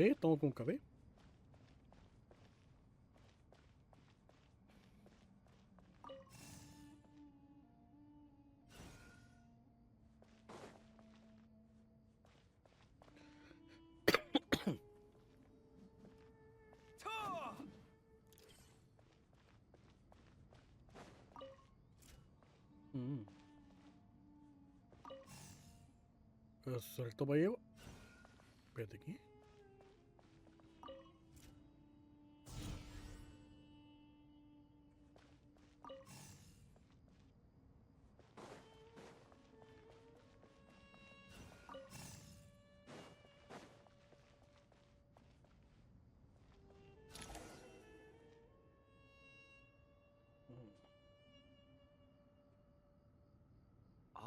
Estamos con café. Mm. Salto para allá. Espérate aquí.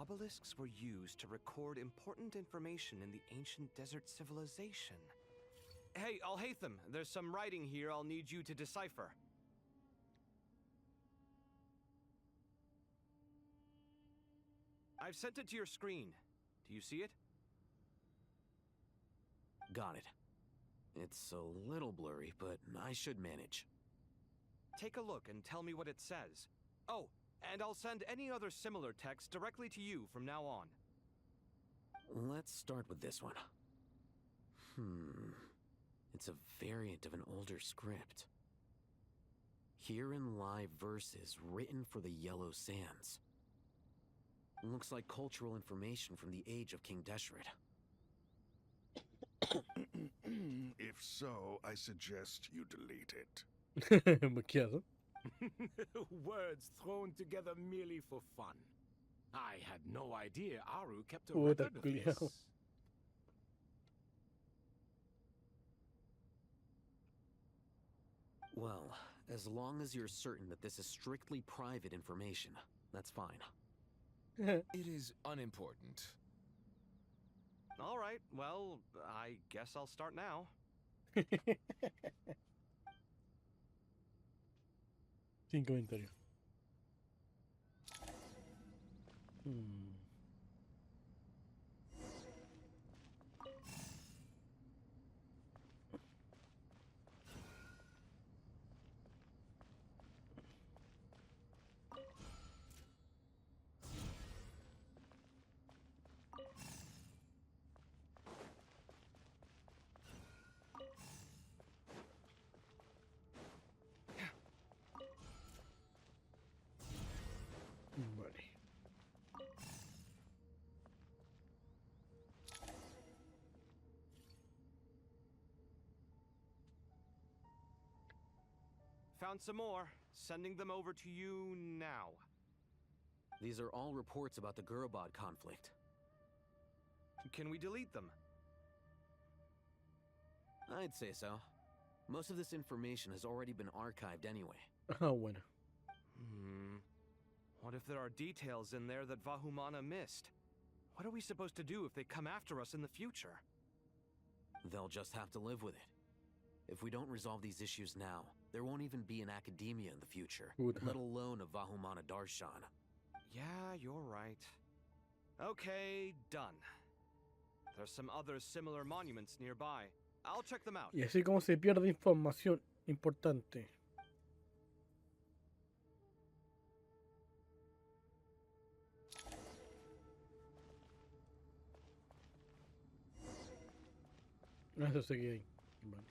Obelisks were used to record important information in the ancient desert civilization. Hey, Al-Haytham, there's some writing here I'll need you to decipher. I've sent it to your screen. Do you see it? Got it. It's a little blurry, but I should manage. Take a look and tell me what it says. Oh, and I'll send any other similar text directly to you from now on. Let's start with this one. It's a variant of an older script. Herein lie verses written for the Yellow Sands. Looks like cultural information from the age of King Deshret. If so, I suggest you delete it. Macchiato. Words thrown together merely for fun. I had no idea Aru kept a Puta record of culiao. this. Well, as long as you're certain that this is strictly private information, that's fine. It is unimportant. All right, well, I guess I'll start now. Sin comentario. Vale. Found some more. Sending them over to you now. These are all reports about the Gurubad conflict. Can we delete them? I'd say so. Most of this information has already been archived anyway. Ah, bueno. What if there are details in there that Vahumana missed? What are we supposed to do if they come after us in the future? They'll just have to live with it. If we don't resolve these issues now, there won't even be an academia in the future, Puta. let alone a Vahumana Darshan. Yeah, you're right. Okay, done. There's some other similar monuments nearby. I'll check them out. Y así como se pierde información importante. Eso seguía ahí. Vale.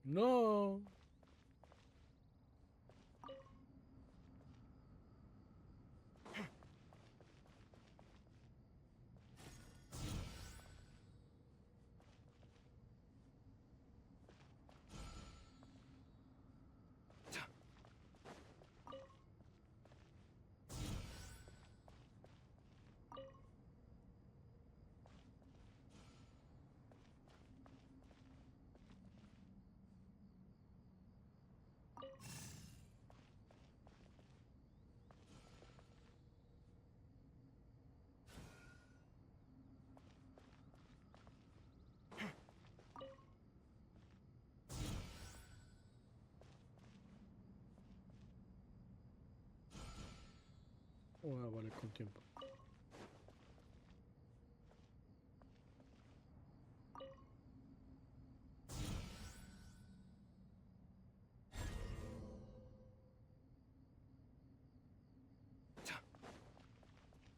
No. Ah, vale, con tiempo.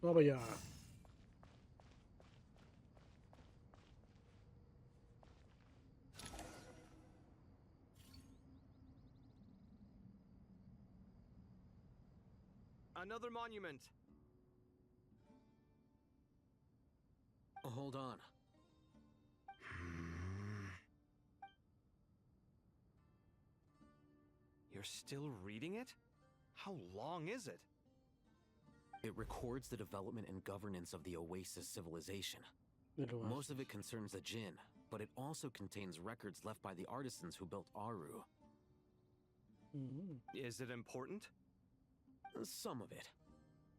Vamos para allá. Another monument. Hold on. You're still reading it? How long is it? It records the development and governance of the Oasis civilization. Most of it concerns the Jinn, but it also contains records left by the artisans who built Aru. Is it important? Some of it.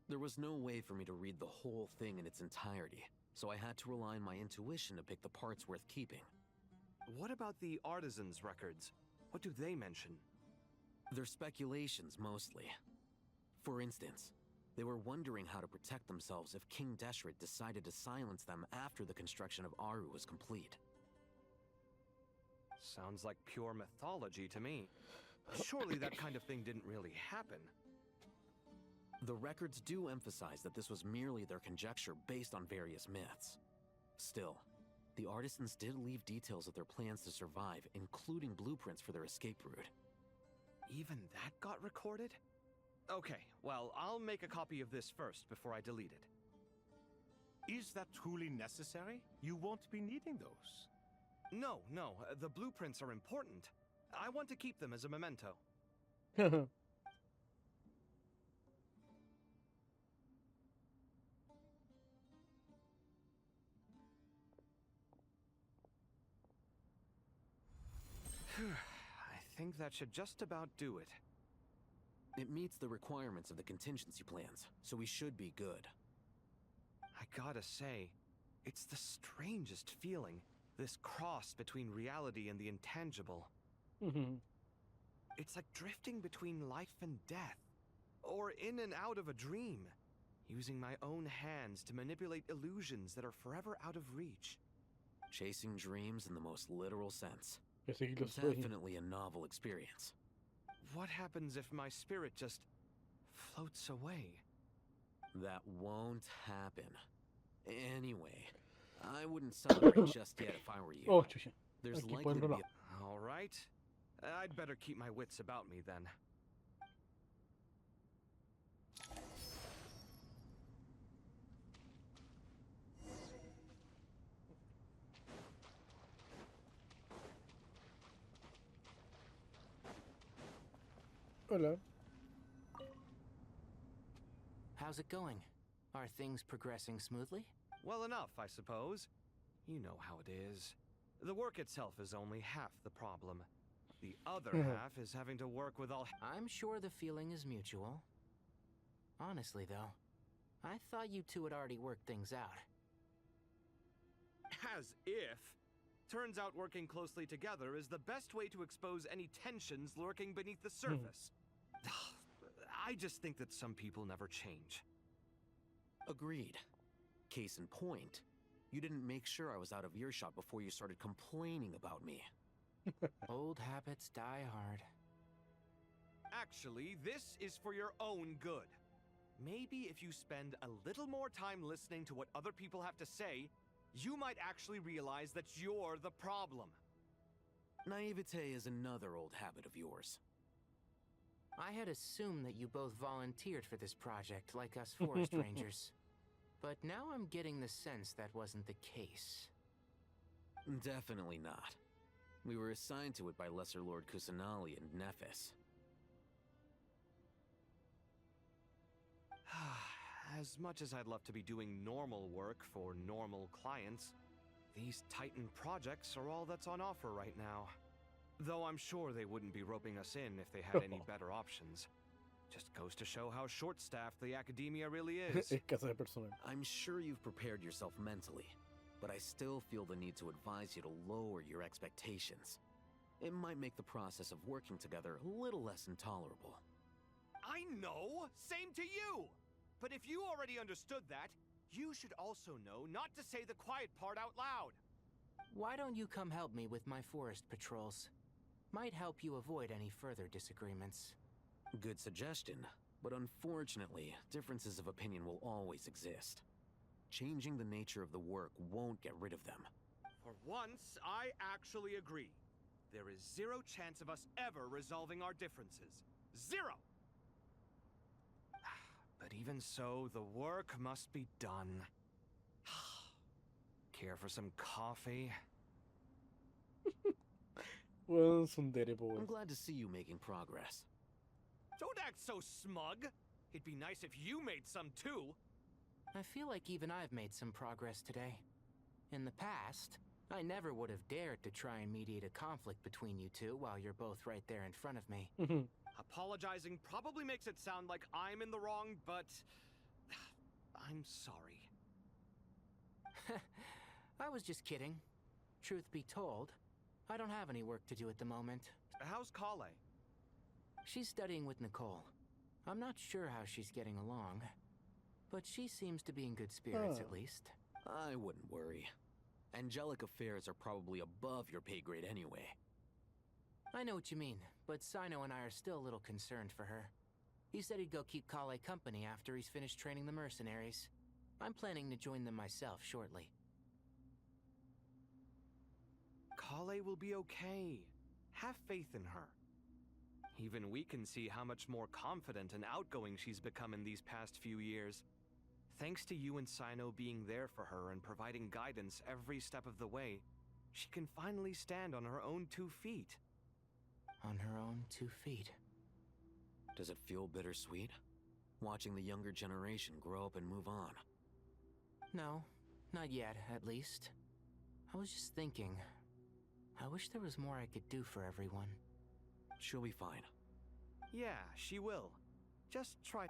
There was no way for me to read the whole thing in its entirety, so I had to rely on my intuition to pick the parts worth keeping. What about the artisans' records? What do they mention? They're speculations, mostly. For instance, they were wondering how to protect themselves if King Deshret decided to silence them after the construction of Aru was complete. Sounds like pure mythology to me. Surely that kind of thing didn't really happen. The records do emphasize that this was merely their conjecture based on various myths. Still, the artisans did leave details of their plans to survive, including blueprints for their escape route. Even that got recorded? Okay, well, I'll make a copy of this first before I delete it. Is that truly necessary? You won't be needing those. No, the blueprints are important. I want to keep them as a memento. I think that should just about do it. It meets the requirements of the contingency plans, so we should be good. I gotta say, it's the strangest feeling, this cross between reality and the intangible. It's like drifting between life and death, or in and out of a dream, using my own hands to manipulate illusions that are forever out of reach. Chasing dreams in the most literal sense. Seguir los sueños. Definitely a novel experience. What happens if my spirit just floats away? That won't happen. Anyway, I wouldn't celebrate just yet if I were you. Oh, chucha. There's Aquí likely to poniéndolo. be All right. I'd better keep my wits about me then. Hola. How's it going? Are things progressing smoothly? Well enough, I suppose. You know how it is. The work itself is only half the problem. The other half is having to work with all... I'm sure the feeling is mutual. Honestly, though, I thought you two had already worked things out. As if. Turns out working closely together is the best way to expose any tensions lurking beneath the surface. I just think that some people never change. Agreed. Case in point, you didn't make sure I was out of earshot before you started complaining about me. Old habits die hard. Actually, this is for your own good. Maybe if you spend a little more time listening to what other people have to say, you might actually realize that you're the problem. Naivete is another old habit of yours. I had assumed that you both volunteered for this project, like us forest rangers. But now I'm getting the sense that wasn't the case. Definitely not. We were assigned to it by Lesser Lord Kusanali and Nephis. As much as I'd love to be doing normal work for normal clients, these Titan projects are all that's on offer right now. Though I'm sure they wouldn't be roping us in if they had any better options. Just goes to show how short-staffed the academia really is. Escasa de personal. I'm sure you've prepared yourself mentally, but I still feel the need to advise you to lower your expectations. It might make the process of working together a little less intolerable. I know! Same to you! But if you already understood that, you should also know not to say the quiet part out loud. Why don't you come help me with my forest patrols? Might help you avoid any further disagreements. Good suggestion, But unfortunately, differences of opinion will always exist. Changing the nature of the work won't get rid of them. For once, I actually agree. There is zero chance of us ever resolving our differences. Zero! But even so, the work must be done. Care for some coffee? Well, tsundere boy. I'm glad to see you making progress. Don't act so smug! It'd be nice if you made some too! I feel like even I've made some progress today. In the past, I never would have dared to try and mediate a conflict between you two while you're both right there in front of me. Apologizing probably makes it sound like I'm in the wrong, but... I'm sorry. I was just kidding. Truth be told, I don't have any work to do at the moment. How's Kale? She's studying with Nicole. I'm not sure how she's getting along, but she seems to be in good spirits at least. I wouldn't worry. Angelic affairs are probably above your pay grade anyway. I know what you mean, but Sino and I are still a little concerned for her. He said he'd go keep Kale company after he's finished training the mercenaries. I'm planning to join them myself shortly. Kale will be okay. Have faith in her. Even we can see how much more confident and outgoing she's become in these past few years. Thanks to you and Sino being there for her and providing guidance every step of the way, she can finally stand on her own 2 feet. On her own 2 feet. Does it feel bittersweet? Watching the younger generation grow up and move on. No, not yet, at least. I was just thinking, I wish there was more I could do for everyone. She'll be fine. Yeah, she will. Just try.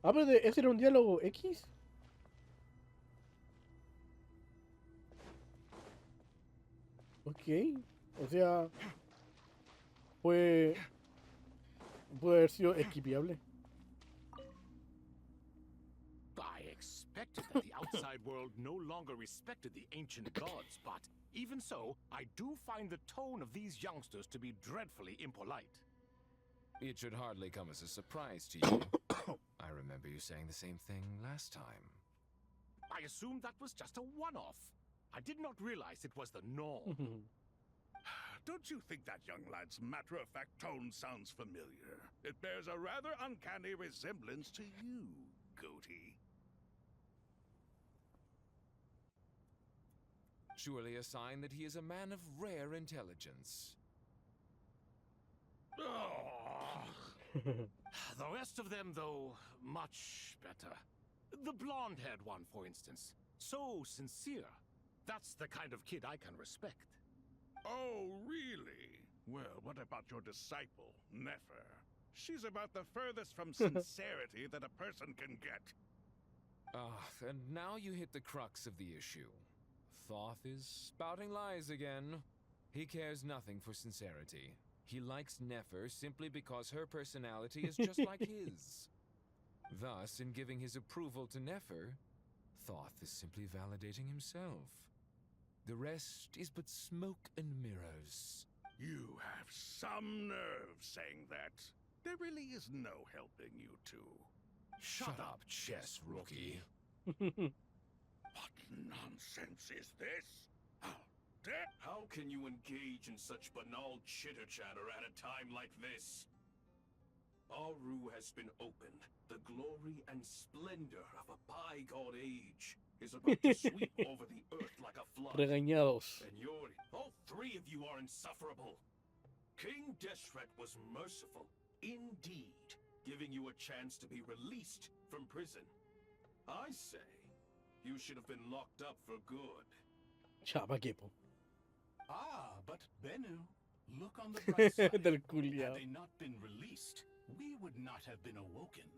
Ah, pero ese era un diálogo X. Ok. O sea, puede haber sido equipiable. I expected that the outside world no longer respected the ancient gods, but even so, I do find the tone of these youngsters to be dreadfully impolite. It should hardly come as a surprise to you. I remember you saying the same thing last time. I assumed that was just a one-off. I did not realize it was the norm. Don't you think that young lad's matter-of-fact tone sounds familiar? It bears a rather uncanny resemblance to you, Goatee. Surely a sign that he is a man of rare intelligence. The rest of them, though, much better. The blonde-haired one, for instance. So sincere. That's the kind of kid I can respect. Oh, really? Well, what about your disciple, Nefer? She's about the furthest from sincerity that a person can get. And now you hit the crux of the issue. Thoth is spouting lies again. He cares nothing for sincerity. He likes Nefer simply because her personality is just like his. Thus, in giving his approval to Nefer, Thoth is simply validating himself. The rest is but smoke and mirrors. You have some nerve saying that. There really is no helping you two. Shut up, chess rookie. What nonsense is this? How dare... How can you engage in such banal chitter-chatter at a time like this? Aru has been opened. The glory and splendor of a bygone age is about to sweep over the earth like a flood. Regañados. And all 3 of you are insufferable. King Deshret was merciful, indeed, giving you a chance to be released from prison. I say, you should have been locked up for good. Chamaquepo. But Bennu, look on the bright side. Del Had culiao. they not been released, we would not have been awoken.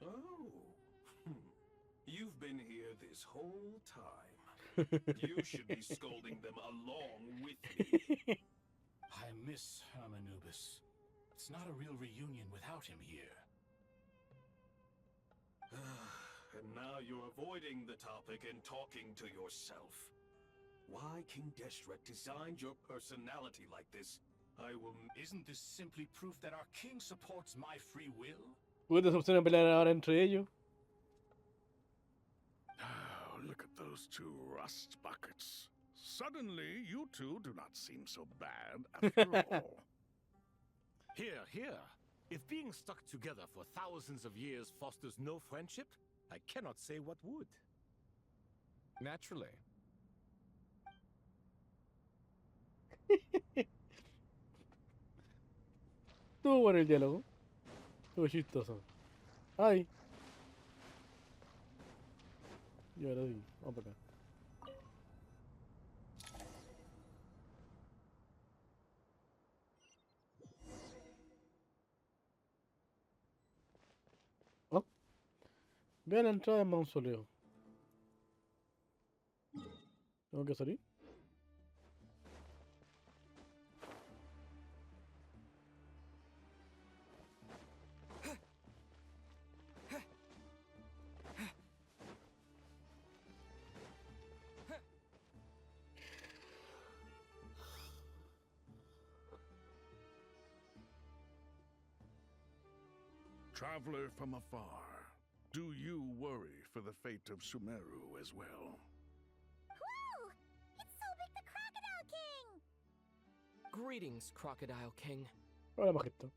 Oh. You've been here this whole time. You should be scolding them along with me. I miss Hermanubis. It's not a real reunion without him here. And now you're avoiding the topic and talking to yourself. Why King Deshret designed your personality like this, Isn't this simply proof that our king supports my free will? Puta, se pusieron a pelear ahora entre ellos. Oh, look at those two rust buckets. Suddenly, you two do not seem so bad after all. Here, here. If being stuck together for thousands of years fosters no friendship, I cannot say what would. Naturally. Estuvo bueno el diálogo. Estuvo chistoso. Ay. Y ahora sí, vamos para acá. Oh. Ve a la entrada del mausoleo. ¿Tengo que salir? Traveler from afar, do you worry for the fate of Sumeru as well? Whoa! It's Sobek the Crocodile King! Greetings, Crocodile King. Hola, majestad.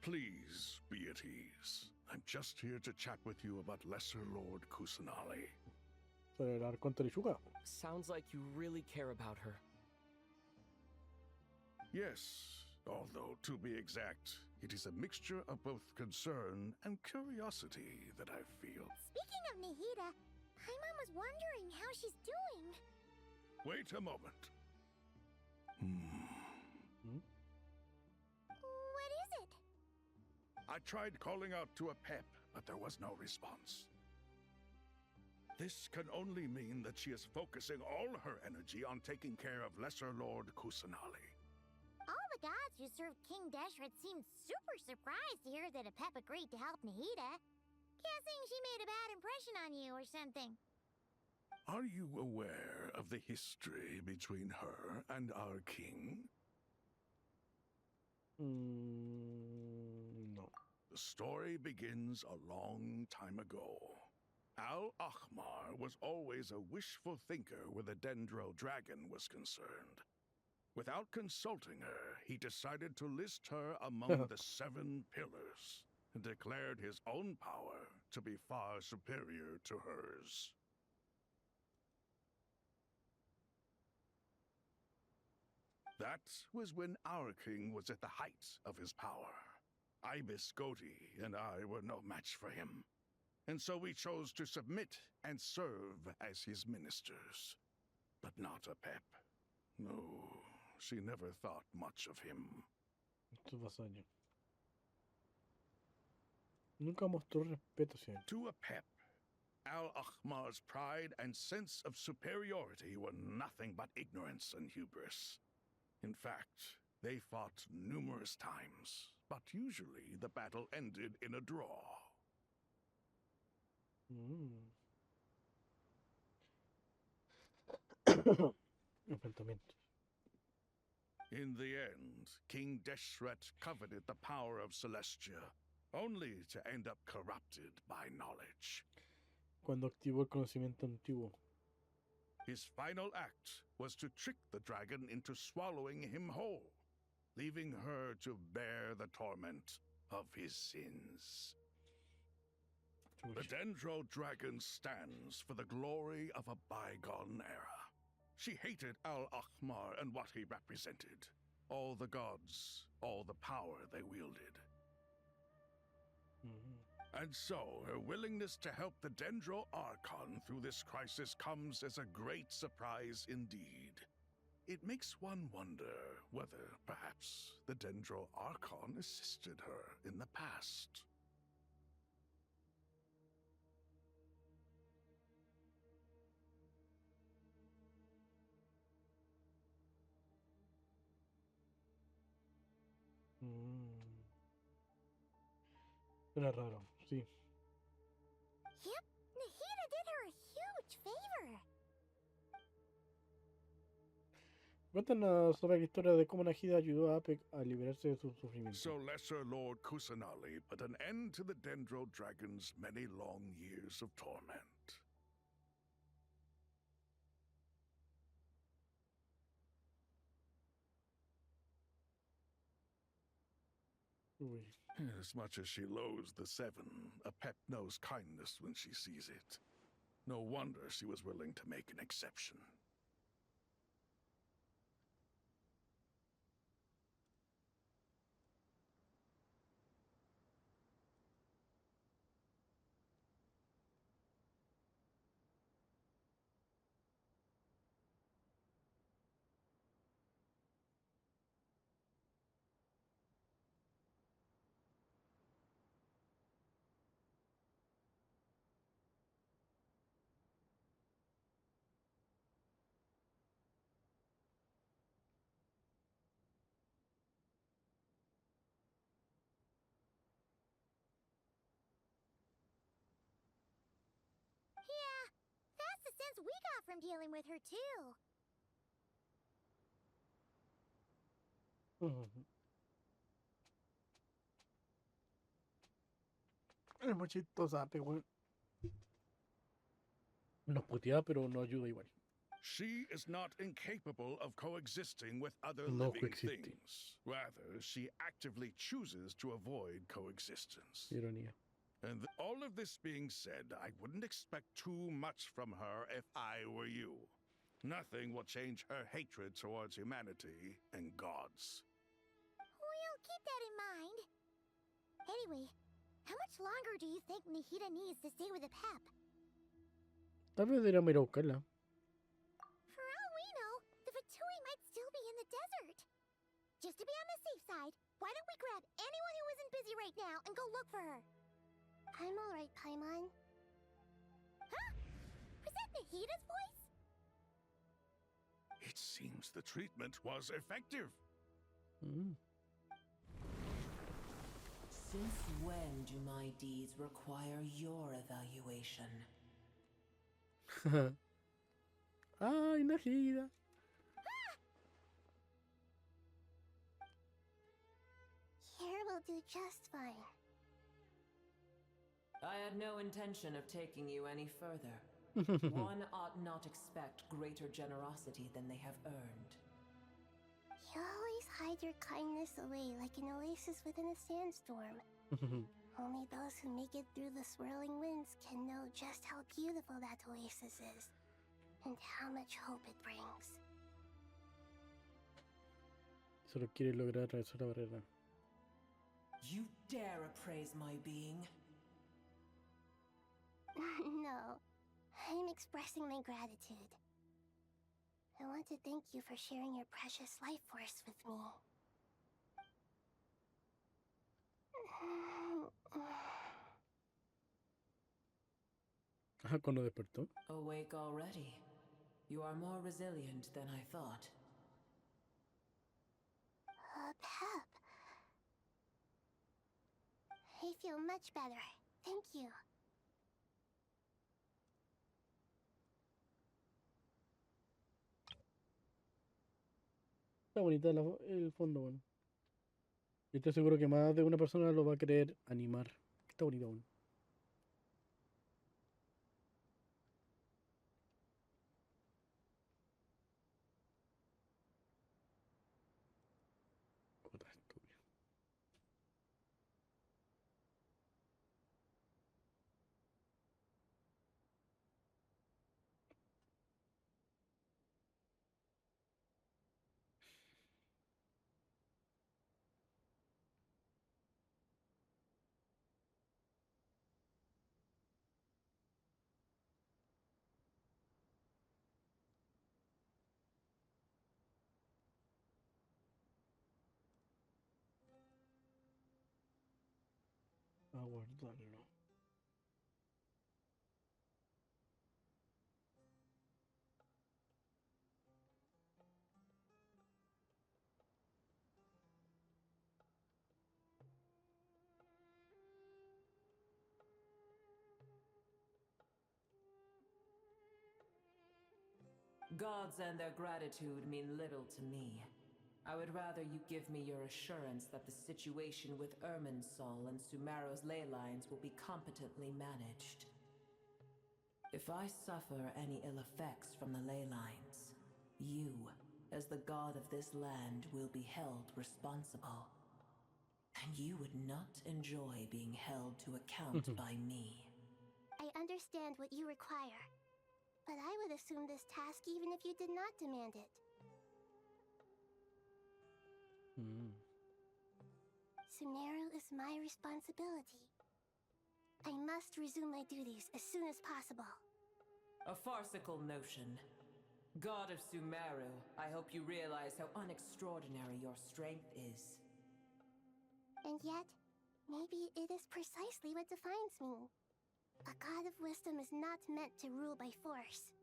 Please be at ease. I'm just here to chat with you about Lesser Lord Kusanali. Sobre el arconte de Yuga. Sounds like you really care about her. Yes, although to be exact, it is a mixture of both concern and curiosity that I feel. Speaking of Nahida, Paimon was wondering how she's doing. Wait a moment. What is it? I tried calling out to a pep, but there was no response. This can only mean that she is focusing all her energy on taking care of Lesser Lord Kusanali. All the gods who served King Deshret seemed super surprised to hear that a pep agreed to help Nahida. Guessing she made a bad impression on you or something. Are you aware of the history between her and our king? No. The story begins a long time ago. Al-Ahmar was always a wishful thinker where the Dendro dragon was concerned. Without consulting her, he decided to list her among the 7 pillars and declared his own power to be far superior to hers. That was when our king was at the height of his power. Ibis Goti and I were no match for him, and so we chose to submit and serve as his ministers. But not a pep. No, she never thought much of him. Estos vasallos. Nunca mostró respeto hacia él. To a pep, Al-Ahmar's pride and sense of superiority were nothing but ignorance and hubris. In fact, they fought numerous times, but usually the battle ended in a draw. Enfrentamiento. In the end, King Deshret coveted the power of Celestia, only to end up corrupted by knowledge. Cuando activó el conocimiento antiguo. His final act was to trick the dragon into swallowing him whole, leaving her to bear the torment of his sins. The Dendro dragon stands for the glory of a bygone era. She hated Al-Ahmar and what he represented. All the gods, all the power they wielded. And so, her willingness to help the Dendro Archon through this crisis comes as a great surprise indeed. It makes one wonder whether, perhaps, the Dendro Archon assisted her in the past. Era raro, sí. Yep, Nahida did her a huge favor. Cuéntanos sobre la historia de cómo Nahida ayudó a Ape a liberarse de su sufrimiento. So Lesser Lord Kusanali put an end to the Dendro Dragon's many long years of torment. Uy. As much as she loathes the Seven, Apep knows kindness when she sees it. No wonder she was willing to make an exception. Yeah, that's the sense we got from dealing with her, too. Es muy chistosa, Ape, weón. Nos putea, pero no ayuda igual. She is not incapable of coexisting with other No living coexiste. things. Rather, she actively chooses to avoid coexistence. Ironía. And all of this being said, I wouldn't expect too much from her if I were you. Nothing will change her hatred towards humanity and gods. We'll keep that in mind. Anyway, how much longer do you think Nahida needs to stay with the Pep? Tal vez deberíamos ir a buscarla. For all we know, the Fatui might still be in the desert. Just to be on the safe side, why don't we grab anyone who isn't busy right now and go look for her? I'm alright, Paimon. Huh? Was that Nahida's voice? It seems the treatment was effective. Since when do my deeds require your evaluation? Ay, Nahida. Here will do just fine. I had no intention of taking you any further. One ought not expect greater generosity than they have earned. You always hide your kindness away like an oasis within a sandstorm. Only those who make it through the swirling winds can know just how beautiful that oasis is, and how much hope it brings. Solo quiere lograr atravesar la barrera. You dare appraise my being? No, I'm expressing my gratitude. I want to thank you for sharing your precious life force with me. Ajá, cuando despertó. Awake already. You are more resilient than I thought. Pep. I feel much better. Thank you. Está bonita el fondo, bueno. Yo estoy seguro que más de una persona lo va a querer animar. Está bonito, bueno. Puta estúpido. A guardarlo. Gods and their gratitude mean little to me. I would rather you give me your assurance that the situation with Irminsul and Sumeru's ley lines will be competently managed. If I suffer any ill effects from the ley lines, you, as the god of this land, will be held responsible. And you would not enjoy being held to account by me. I understand what you require, but I would assume this task even if you did not demand it. Sumeru is my responsibility. I must resume my duties as soon as possible. A farcical notion. God of Sumeru, I hope you realize how unextraordinary your strength is. And yet, maybe it is precisely what defines me. A god of wisdom is not meant to rule by force.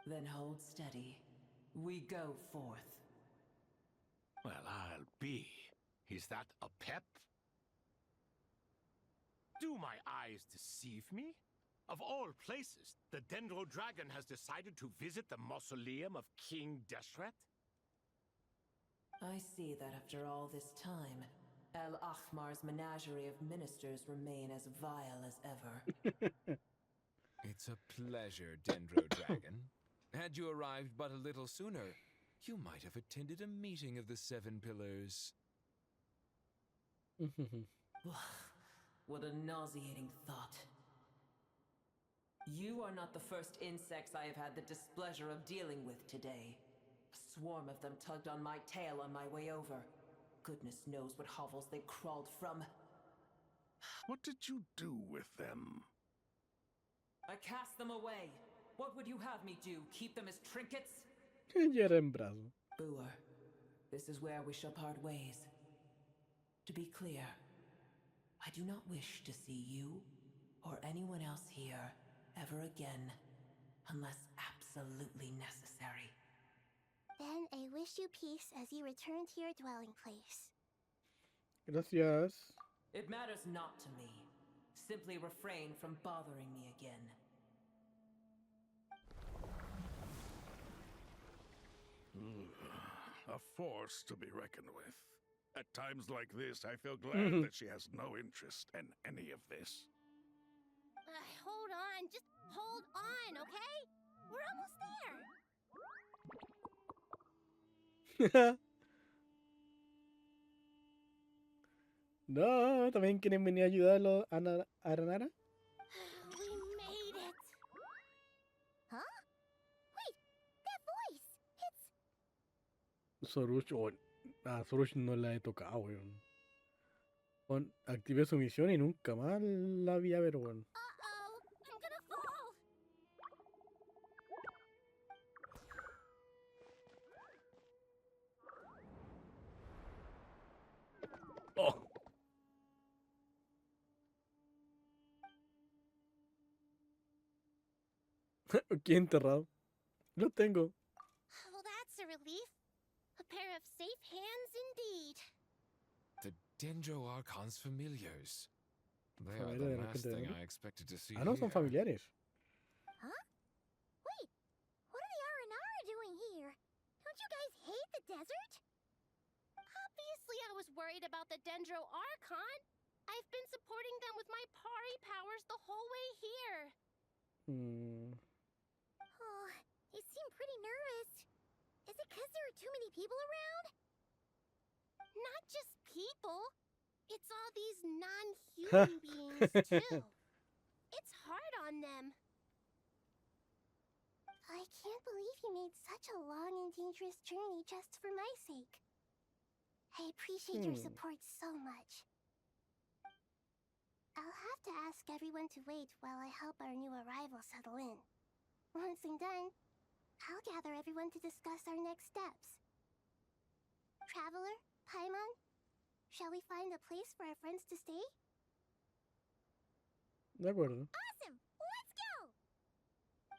Then hold steady. We go forth. Well, I'll be. Is that a pep? Do my eyes deceive me? Of all places, the Dendro Dragon has decided to visit the mausoleum of King Deshret? I see that after all this time, El Ahmar's menagerie of ministers remain as vile as ever. It's a pleasure, Dendro Dragon. Had you arrived but a little sooner, you might have attended a meeting of the Seven Pillars. What a nauseating thought. You are not the first insects I have had the displeasure of dealing with today. A swarm of them tugged on my tail on my way over. Goodness knows what hovels they crawled from. What did you do with them? I cast them away. What would you have me do? Keep them as trinkets? Boer, this is where we shall part ways. To be clear, I do not wish to see you or anyone else here ever again, unless absolutely necessary. Then I wish you peace as you return to your dwelling place. Gracias. It matters not to me. Simply refrain from bothering me again. A force to be reckoned with. At times like this, I feel glad that she has no interest in any of this. Hold on, just hold on, okay? We're almost there. No, también quieren venir a ayudarlo a Aranara. We made it. Huh? Wait, that voice. It's Sorush, Sorush no la he tocado, weón. Activé su misión y nunca más la vi a ver, weón. Uh-oh, I'm gonna fall. Oh. Aquí enterrado. Lo tengo. Well, that's a relief. A pair of safe hands indeed. The Dendro Archon's familiars. They are Familia the de la last gente de thing Dendro. I expected to see Ah, no, son here. familiares. Huh? Wait, what are the Aranara doing here? Don't you guys hate the desert? Obviously, I was worried about the Dendro Archon. I've been supporting them with my Pari powers the whole way here. Oh, you seem pretty nervous. Is it because there are too many people around? Not just people. It's all these non-human beings, too. It's hard on them. I can't believe you made such a long and dangerous journey just for my sake. I appreciate your support so much. I'll have to ask everyone to wait while I help our new arrival settle in. Once I'm done, I'll gather everyone to discuss our next steps. Traveler, Paimon, shall we find a place for our friends to stay? De acuerdo. Awesome! Let's go!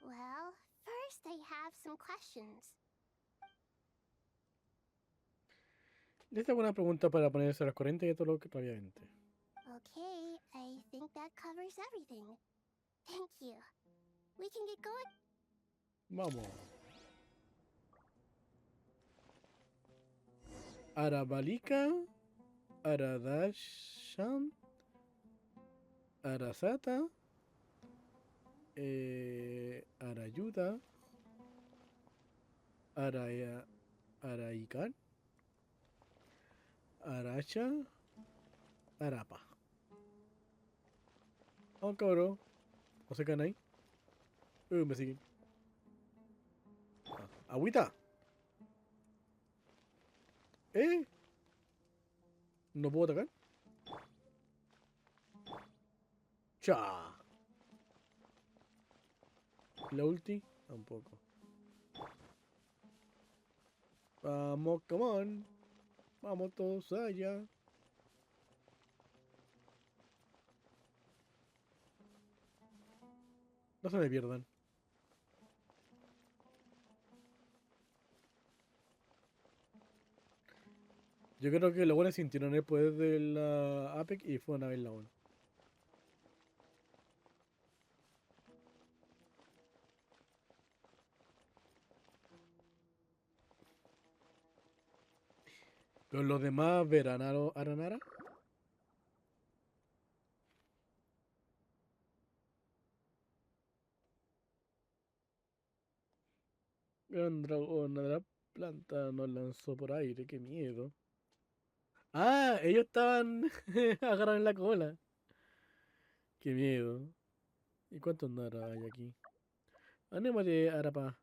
Well, first I have some questions. Les hago una pregunta para ponerse a las corrientes y todo lo que rápidamente. Okay, I think that covers everything. Thank you. We can get going? Vamos. Arabalika, Aradasham, Arasata, Arayuda, Araya, Araikan, Aracha, Arapa. Oh, cabrón. ¿No se caen ahí? Me siguen. Agüita. ¿No puedo atacar? Cha. La ulti, tampoco. Vamos, come on. Vamos todos allá. No se me pierdan. Yo creo que los buenos sintieron el poder de la Apex y fueron a ver la 1. Pero los demás verán a Aranara. Gran dragón de la planta nos lanzó por aire, qué miedo. Ah, ellos estaban agarrados en la cola. Qué miedo. ¿Y cuántos Nara hay aquí? Anémate, Arapa.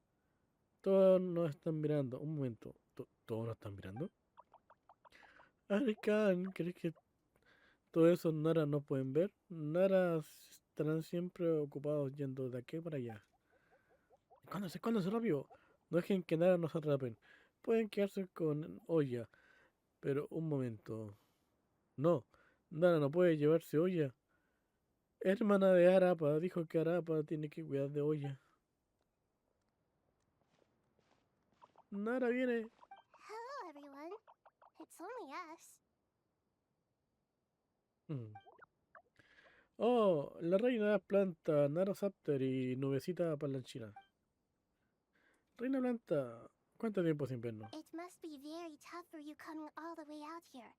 Todos nos están mirando. Un momento. ¿Todos nos están mirando? Arikan, ¿crees que todos esos Nara no pueden ver? Nara estarán siempre ocupados yendo de aquí para allá. Escóndanse rápido. No dejen que Nara nos atrapen. Pueden quedarse con olla. Pero un momento. No, Nara no puede llevarse olla. Hermana de Arapa dijo que Arapa tiene que cuidar de olla. Nara viene. Hello, everyone. It's only us. Oh, la reina de las plantas, Nara Zapter y Nubecita Palanchina. Reina Planta, ¿cuánto tiempo sin vernos? It must be very tough for you coming all the way out here.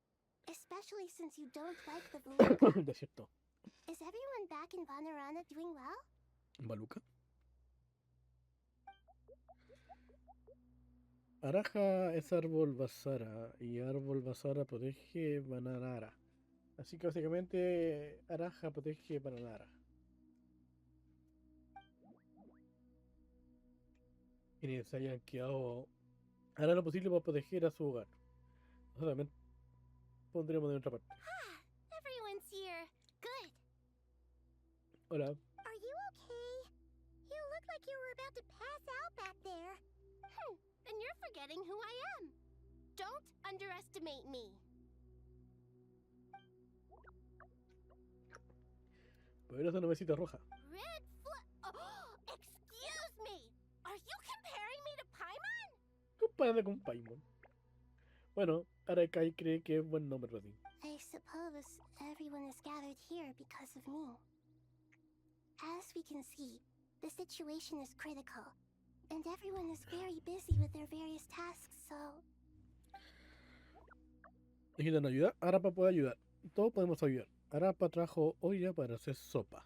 Especially since you don't like the Baluka. Desierto. Is everyone back in Vanarana doing well? ¿Baluka? Araja es árbol basara y árbol basara protege Bananara. Así que básicamente Araja protege Bananara. Quienes se hayan quedado harán lo posible para proteger a su hogar. Nosotros también pondremos de nuestra parte. Everyone's here. Good. Hola. Are you okay? You look like you were about to pass out back there. And you're forgetting who I am. Don't underestimate me. Poderosa nubecita roja. Red excuse me. Are you comparing me to Paimon? Comparada con Paimon. Bueno, Arakai cree que es buen nombre para ti. I suppose everyone is gathered here because of me. As we can see, the situation is critical, and everyone is very busy with their various tasks, so... ¿Necesitan ayuda? Arapa puede ayudar. Todos podemos ayudar. Arapa trajo olla para hacer sopa.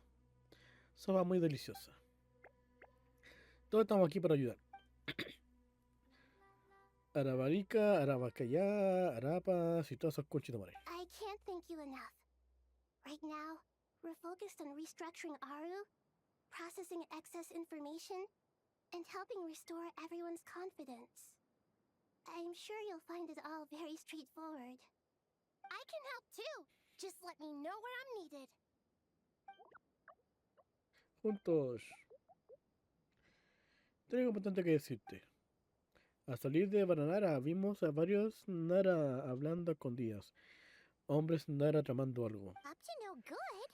Sopa muy deliciosa. Todos estamos aquí para ayudar. Arabarika, Arabacayá, Arapas y todos esos conchetumare. I can't thank you enough. Right now, we're focused on restructuring Aru, processing excess information, and helping restore everyone's confidence. I'm sure you'll find it all very straightforward. I can help too. Just let me know where I'm needed. Juntos. Tengo algo importante que decirte. Al salir de Bananara vimos a varios Nara hablando a escondidas. Hombres Nara tramando algo. Up to no good.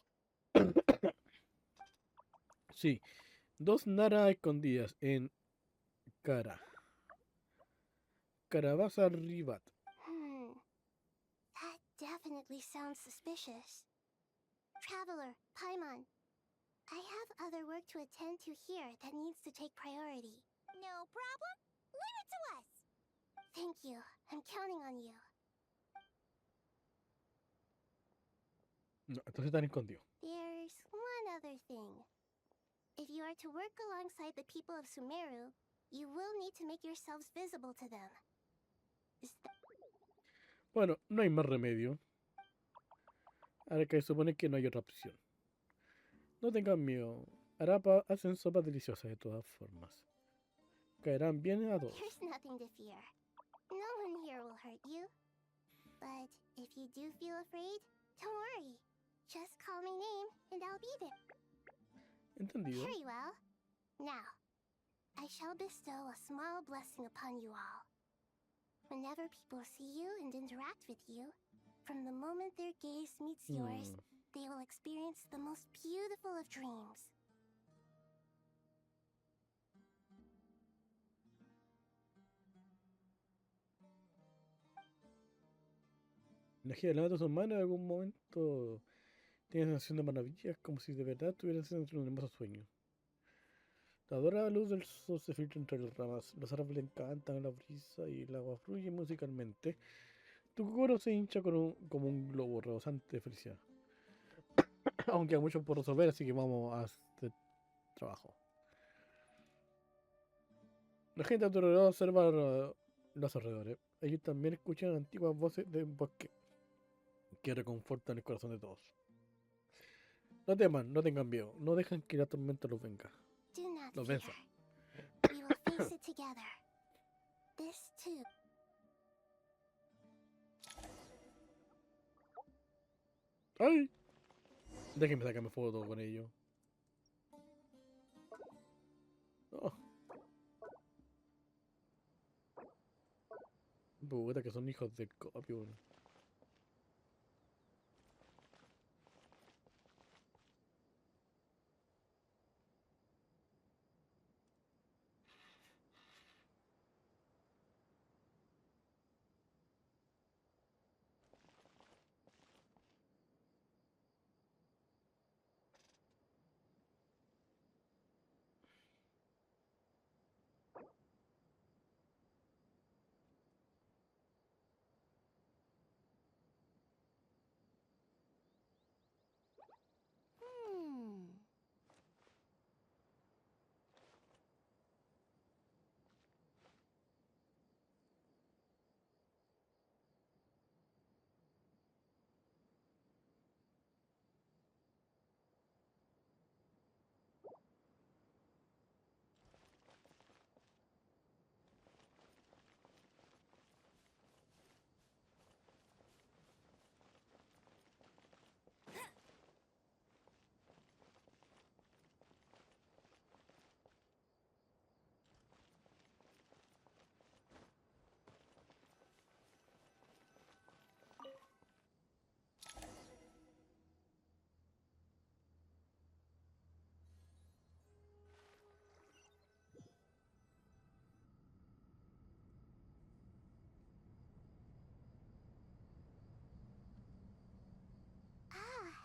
Sí, 2 Nara escondidas en Carabasa Rivat. That definitely sounds suspicious. Traveler, Paimon, I have other work to attend to here that needs to take priority. No problem. Leave it to us. Thank you. I'm counting on you. No, entonces están escondidos. There's one other thing. If you are to work alongside the people of Sumeru, you will need to make yourselves visible to them. Is that... Bueno, no hay más remedio. Ahora que supone que no hay otra opción. No tengan miedo. Arapa hacen sopas deliciosas de todas formas. Caerán bien a todos. There's nothing to fear. No one here will hurt you. But if you do feel afraid, don't worry. Just call my name and I'll be there. Entendido. Very well. Now, I shall bestow a small blessing upon you all. Whenever people see you and interact with you, from the moment their gaze meets yours, they will experience the most beautiful of dreams. Nahida levanta sus manos en algún momento. Tiene sensación de maravillas, como si de verdad estuvieran haciendo un hermoso sueño. La dorada luz del sol se filtra entre las ramas. Los árboles cantan en la brisa y el agua fluye musicalmente. Tu coro se hincha como un globo rebosante de felicidad. Aunque hay mucho por resolver, así que vamos a hacer trabajo. La gente a tu alrededor observa los alrededores. Ellos también escuchan antiguas voces de un bosque que reconfortan el corazón de todos. No teman, no tengan miedo. No dejan que la tormenta los venga. Do not Los fear. venza. We will face it together. This too. ¡Ay! Déjenme sacarme foto con ellos. Oh. Puta que son hijos del copio.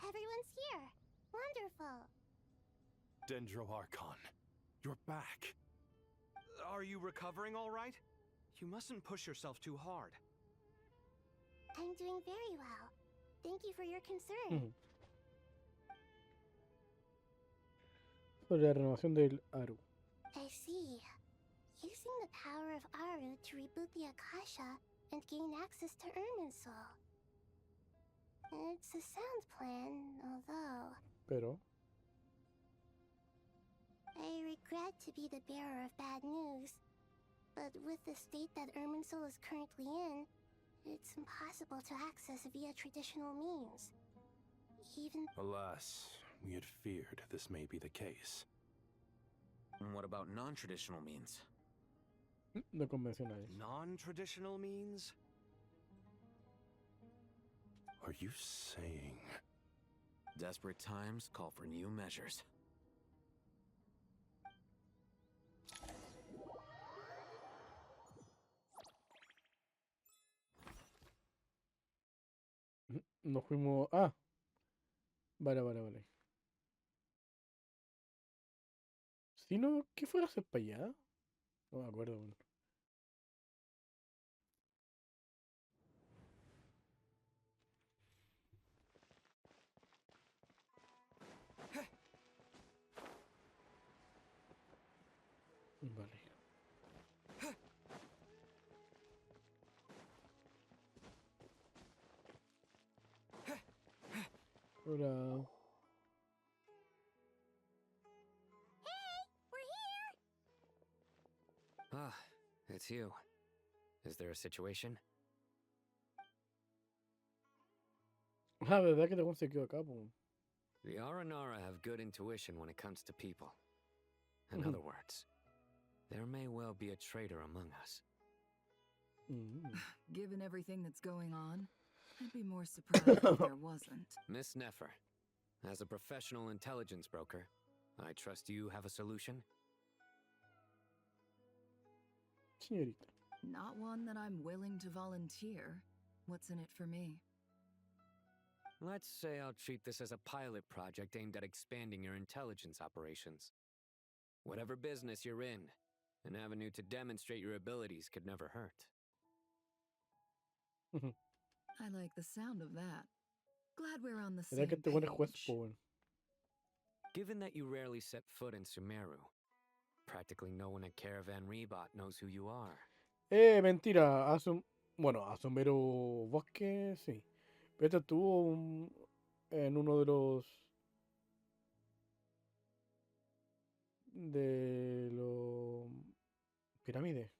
Everyone's here. Wonderful. Dendro Archon, you're back. Are you recovering all right? You mustn't push yourself too hard. I'm doing very well. Thank you for your concern. Sobre la renovación del Aru. I see. Using the power of Aru to reboot the Akasha and gain access to Ermin's soul. It's a sound plan, although... Pero... I regret to be the bearer of bad news, but with the state that Ermin's soul is currently in, it's impossible to access via traditional means. Even... Alas, we had feared this may be the case. And what about non-traditional means? No convencionales. Non-traditional means? Are you saying... Desperate times call for new measures. Nos fuimos... Ah. Vale. Si no, ¿qué fuera a hacer para allá? No me acuerdo. Bueno. Hola. Hey, we're here! Ah, it's you. Is there a situation? Ah, ¿verdad que te conseguió acá, po? The Aranara have good intuition when it comes to people. In other words, there may well be a traitor among us. Given everything that's going on, I'd be more surprised if there wasn't. Miss Nefer, as a professional intelligence broker, I trust you have a solution? Señorita. Not one that I'm willing to volunteer. What's in it for me? Let's say I'll treat this as a pilot project aimed at expanding your intelligence operations. Whatever business you're in, an avenue to demonstrate your abilities could never hurt. I like the sound of that. Glad we're on the ¿Verdad same que este buen es juez, page. po, weón? Given that you rarely set foot in Sumeru, practically no one at Caravan Rebot knows who you are. Mentira. Bueno, Asomero Bosque, sí. Pero este estuvo en uno de los... De los... Piramide.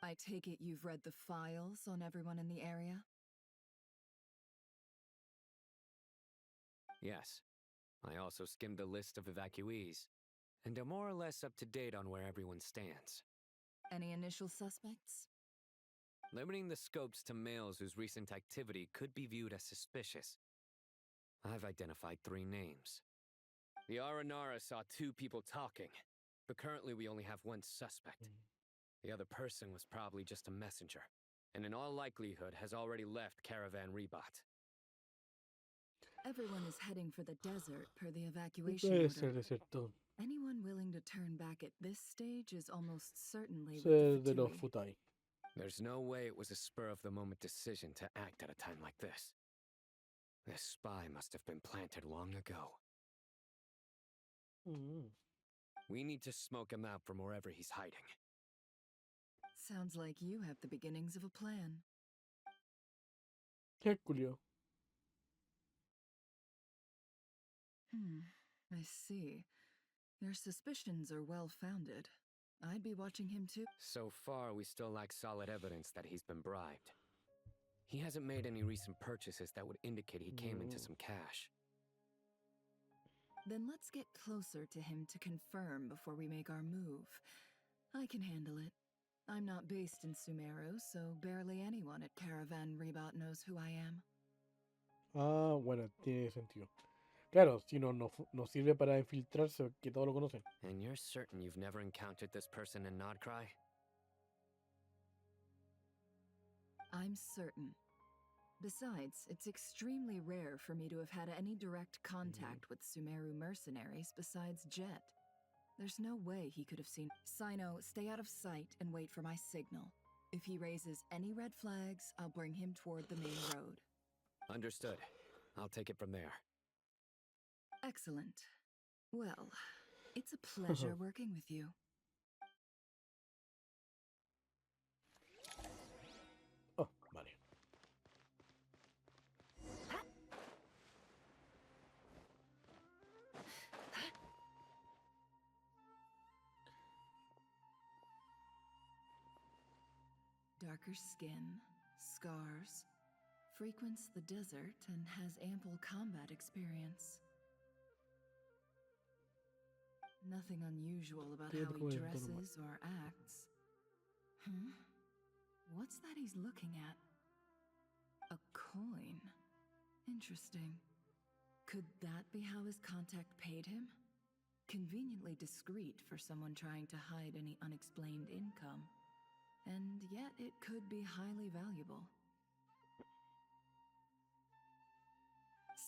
I take it you've read the files on everyone in the area? Yes. I also skimmed the list of evacuees, and am more or less up to date on where everyone stands. Any initial suspects? Limiting the scopes to males whose recent activity could be viewed as suspicious, I've identified 3 names. The Aranara saw 2 people talking, but currently we only have 1 suspect. The other person was probably just a messenger, and in all likelihood has already left Caravan Rebot. Everyone is heading for the desert per the No evacuation puede order. ser desertor. Anyone willing to turn back at this stage is almost certainly with Ser the de los Fatui. Futai. There's no way it was a spur-of-the-moment decision to act at a time like this. This spy must have been planted long ago. We need to smoke him out from wherever he's hiding. Sounds like you have the beginnings of a plan. Herculio. I see. Your suspicions are well-founded. I'd be watching him too. So far, we still lack solid evidence that he's been bribed. He hasn't made any recent purchases that would indicate he came into some cash. Then let's get closer to him to confirm before we make our move. I can handle it. I'm not based in Sumeru, so barely anyone at Caravan Rebot knows who I am. Ah, bueno, tiene sentido. Claro, si no, no sirve para infiltrarse, que todos lo conocen. And you're certain you've never encountered this person in Nodcry? I'm certain. Besides, it's extremely rare for me to have had any direct contact with Sumeru mercenaries besides Jet. There's no way he could have seen. Sino, stay out of sight and wait for my signal. If he raises any red flags, I'll bring him toward the main road. Understood. I'll take it from there. Excellent. Well, it's a pleasure working with you. Oh, vale. Darker skin, scars, frequents the desert and has ample combat experience. Nothing unusual about how he dresses or acts. What's that he's looking at? A coin. Interesting. Could that be how his contact paid him? Conveniently discreet for someone trying to hide any unexplained income. And yet it could be highly valuable.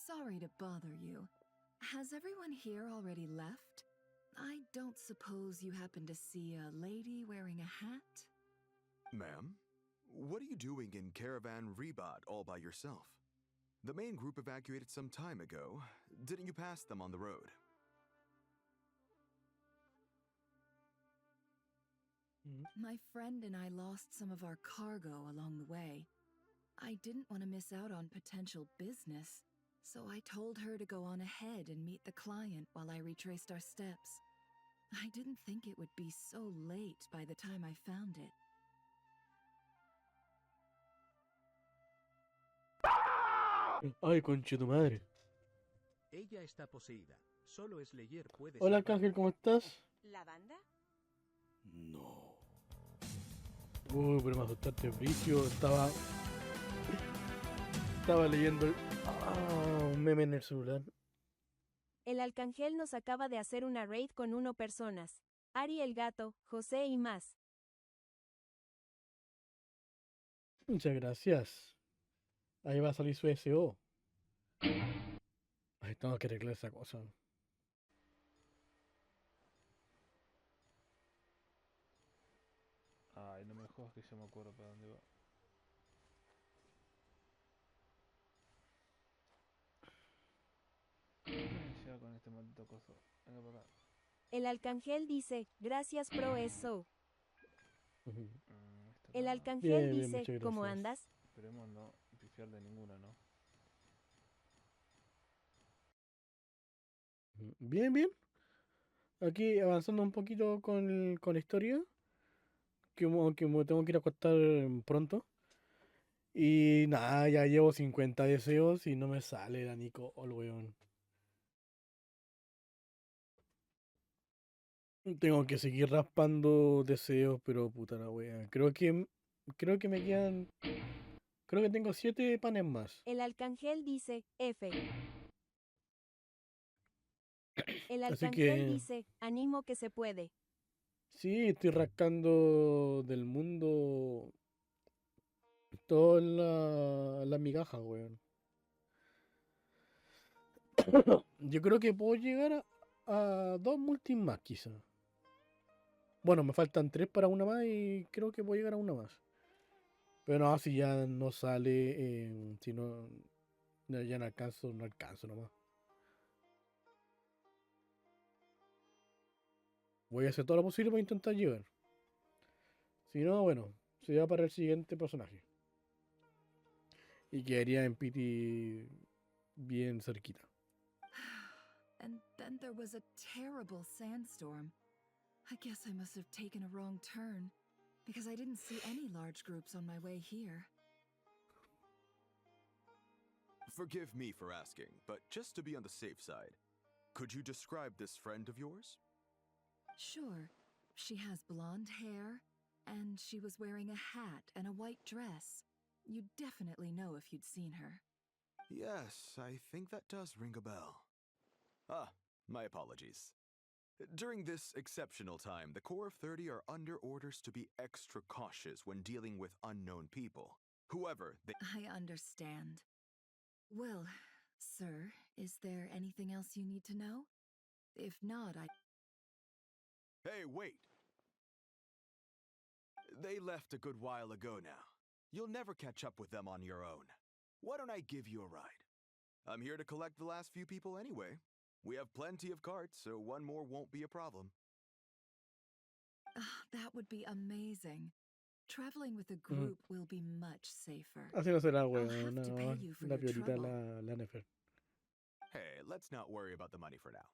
Sorry to bother you. Has everyone here already left? I don't suppose you happen to see a lady wearing a hat? Ma'am, what are you doing in Caravan Rebot all by yourself? The main group evacuated some time ago. Didn't you pass them on the road? My friend and I lost some of our cargo along the way. I didn't want to miss out on potential business, so I told her to go on ahead and meet the client while I retraced our steps. I didn't think it would be so late by the time I found it. Ay, conche tu madre. Ella está poseída. Solo Slayer puede Hola, salvarla. Arcángel, ¿cómo estás? ¿La banda? No. Uy, pero me asustaste, Bricio. Estaba leyendo un meme en el celular. El Arcángel nos acaba de hacer una raid con 1 personas. Ari el gato, José y más. Muchas gracias. Ahí va a salir su SO. Ay, tengo que arreglar esa cosa. Ay, no me jodas que yo me acuerdo para dónde va. Ya con este maldito coso. Venga para acá. El Arcángel dice, gracias pro eso. El Arcángel dice, ¿cómo andas? Esperemos no pifiar de ninguna, ¿no? Bien, bien. Aquí avanzando un poquito con la historia. Que me tengo que ir a acostar pronto. Y nada, ya llevo 50 deseos y no me sale la Nico, el weón. Tengo que seguir raspando deseos, pero puta la wea. Creo que me quedan. Creo que tengo 7 panes más. El Arcángel dice, F. El Así Arcángel que dice, animo que se puede. sí, estoy rascando del mundo toda la migaja, weón. Yo creo que puedo llegar a 2 multis más, quizá. Bueno, me faltan 3 para una más y creo que puedo llegar a una más. Pero no, si ya no sale, si no, ya no alcanzo nomás. Voy a hacer todo lo posible para intentar llegar. Si no, bueno, se va para el siguiente personaje. Y quedaría en Pity bien cerquita. And then there was a terrible sandstorm. I guess I must have taken a wrong turn, because I didn't see any large groups on my way here. Forgive me for asking, but just to be on the safe side, could you describe this friend of yours? Sure. She has blonde hair, and she was wearing a hat and a white dress. You'd definitely know if you'd seen her. Yes, I think that does ring a bell. Ah, my apologies. During this exceptional time, the Core of 30 are under orders to be extra cautious when dealing with unknown people. Whoever they... I understand. Well, sir, is there anything else you need to know? If not, Hey, wait! They left a good while ago now. You'll never catch up with them on your own. Why don't I give you a ride? I'm here to collect the last few people anyway. We have plenty of carts, so one more won't be a problem. That would be amazing. Traveling with a group will be much safer. Así no será, I'll weón. have to pay you for La your piolita trouble. la Nefer. Hey, let's not worry about the money for now.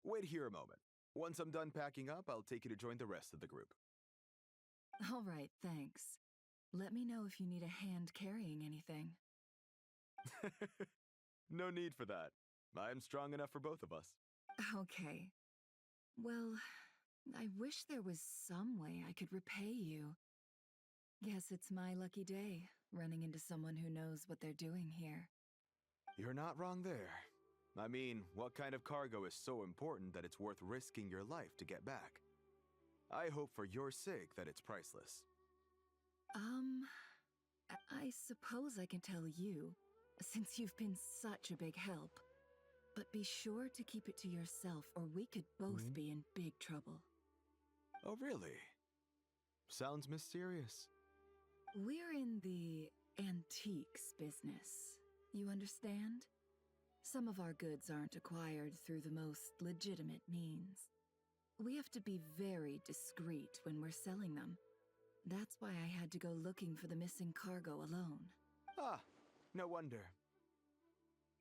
Wait here a moment. Once I'm done packing up, I'll take you to join the rest of the group. All right, thanks. Let me know if you need a hand carrying anything. No need for that. I'm strong enough for both of us. Okay. Well, I wish there was some way I could repay you. Guess it's my lucky day, running into someone who knows what they're doing here. You're not wrong there. I mean, what kind of cargo is so important that it's worth risking your life to get back? I hope for your sake that it's priceless. I suppose I can tell you, since you've been such a big help. But be sure to keep it to yourself, or we could both be in big trouble. Oh, really? Sounds mysterious. We're in the antiques business. You understand? Some of our goods aren't acquired through the most legitimate means. We have to be very discreet when we're selling them. That's why I had to go looking for the missing cargo alone. Ah, no wonder.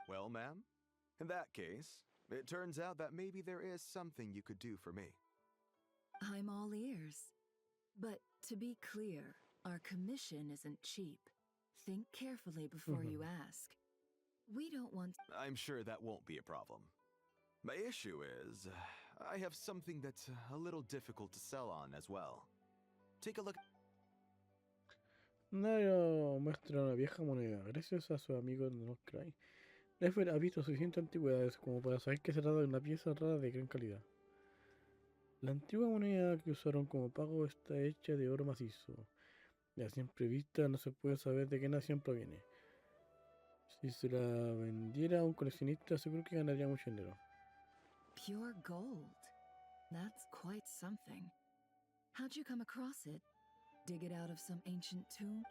Well, ma'am, in that case, it turns out that maybe there is something you could do for me. I'm all ears. But to be clear, our commission isn't cheap. Think carefully before you ask. We don't want... I'm sure that won't be a problem. My issue is, I have something that's a little difficult to sell on as well. Take a look. Nero muestra una vieja moneda. Gracias a su amigo No Cry, Nefer ha visto suficientes antigüedades como para saber que se trata de una pieza rara de gran calidad. La antigua moneda que usaron como pago está hecha de oro macizo. Ya siempre vista, no se puede saber de qué nación proviene. Si se la vendiera a un coleccionista, seguro que ganaría mucho dinero. Pure gold. That's quite something. How'd you come across it? Dig it out of some ancient tomb?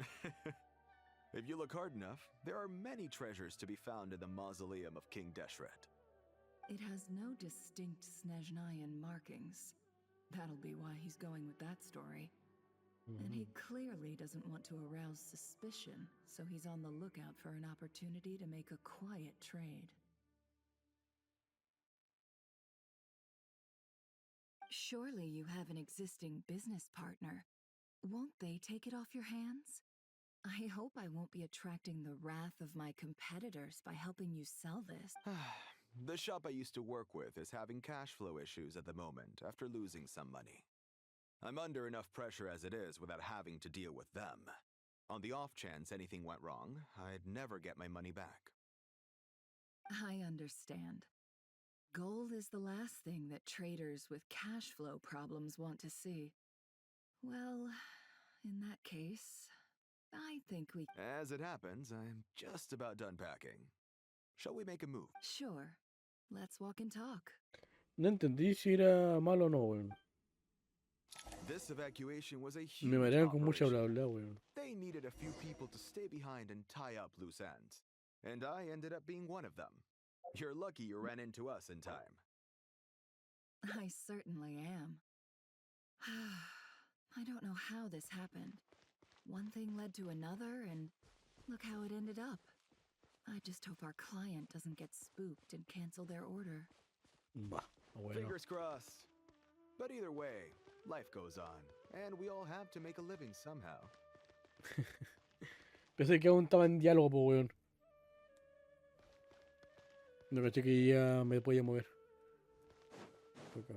If you look hard enough, there are many treasures to be found in the mausoleum of King Deshret. It has no distinct Snezhnayan markings. That'll be why he's going with that story. And he clearly doesn't want to arouse suspicion, so he's on the lookout for an opportunity to make a quiet trade. Surely you have an existing business partner. Won't they take it off your hands? I hope I won't be attracting the wrath of my competitors by helping you sell this. The shop I used to work with is having cash flow issues at the moment after losing some money. I'm under enough pressure as it is without having to deal with them. On the off chance anything went wrong, I'd never get my money back. I understand. Gold is the last thing that traders with cash flow problems want to see. Well, in that case, I think we... As it happens, I'm just about done packing. Shall we make a move? Sure. Let's walk and talk. No entendí si era malo o no, weón. This evacuation was a Me huge marearon con mucha operation. bla bla, weón. They needed a few people to stay behind and tie up loose ends. And I ended up being one of them. You're lucky you ran into us in time. I certainly am. I don't know how this happened. One thing led to another, and look how it ended up. I just hope our client doesn't get spooked and cancel their order. Bah, bueno. Fingers crossed. But either way, life goes on, and we all have to make a living somehow. Pensé que aún estaba en diálogo, po, weón. No caché que ya me podía mover. Acá.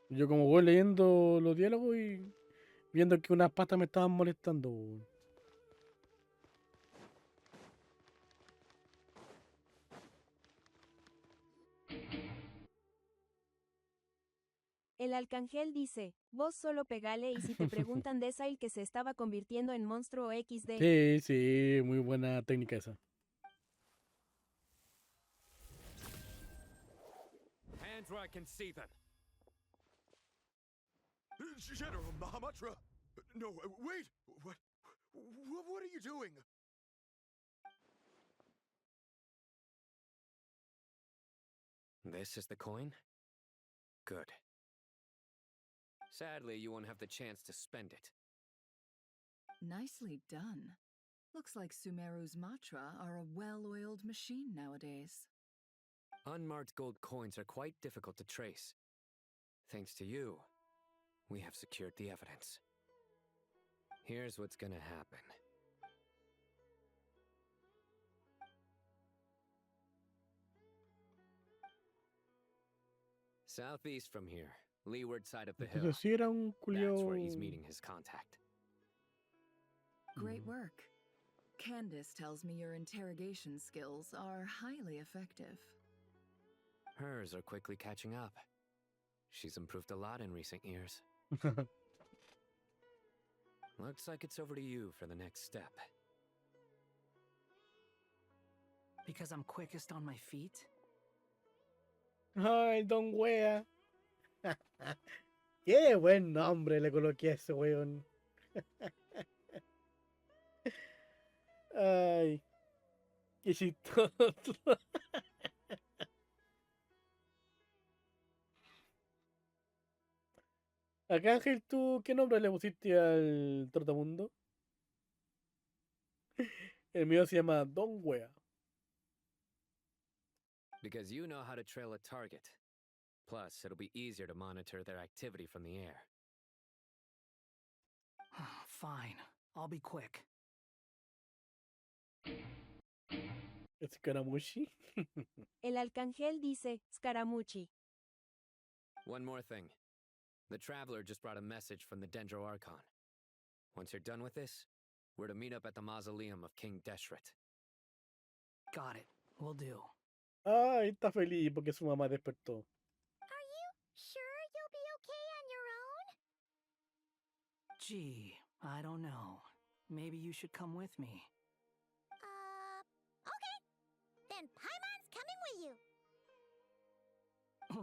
Yo como voy leyendo los diálogos y viendo que unas patas me estaban molestando, weón. El Arcángel dice, vos solo pegale y si te preguntan de Esail que se estaba convirtiendo en monstruo XD. Sí, sí, muy buena técnica esa. Hands where I can see them. General Mahamatra! No, wait! What are you doing? This is the coin? Good. Sadly, you won't have the chance to spend it. Nicely done. Looks like Sumeru's Matra are a well-oiled machine nowadays. Unmarked gold coins are quite difficult to trace. Thanks to you, we have secured the evidence. Here's what's gonna happen. Southeast from here, leeward side of the hill. Entonces sí era un That's where culiao. he's meeting his contact. Great work. Candace tells me your interrogation skills are highly effective. Hers are quickly catching up. She's improved a lot in recent years. Looks like it's over to you for the next step. Because I'm quickest on my feet? Ay, Don Wea. Qué buen nombre le coloqué a ese weón. Ay, qué chistoso. Acá, Ángel, ¿tú qué nombre le pusiste al trotamundo? El mío se llama Don Wea. Because you know how to trail a target. Plus, it'll be easier to monitor their activity from the air. Fine. I'll be quick. Scaramucci. El arcángel dice Scaramucci. One more thing. The Traveler just brought a message from the Dendro Archon. Once you're done with this, we're to meet up at the mausoleum of King Deshret. Got it. Will do. Ay, está feliz porque su mamá despertó. Are you sure you'll be okay on your own? Gee, I don't know. Maybe you should come with me. Okay. Then Paimon's coming with you.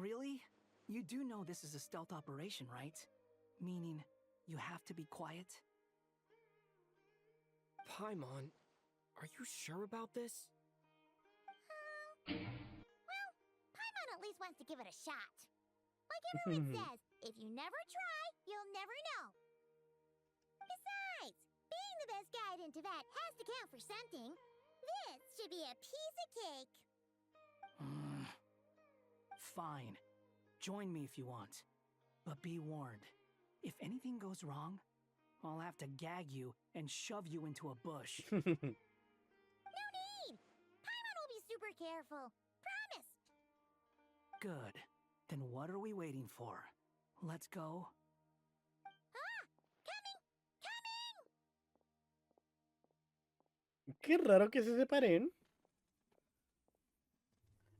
Really? You do know this is a stealth operation, right? Meaning, you have to be quiet? Paimon, are you sure about this? Well, Paimon at least wants to give it a shot. Like everyone says, if you never try, you'll never know. Besides, being the best guide in Teyvat has to count for something. This should be a piece of cake. Fine. Join me if you want. But be warned. If anything goes wrong, I'll have to gag you and shove you into a bush. No need! Paimon will be super careful. Promise! Good. Then what are we waiting for? Let's go. Qué raro que se separen.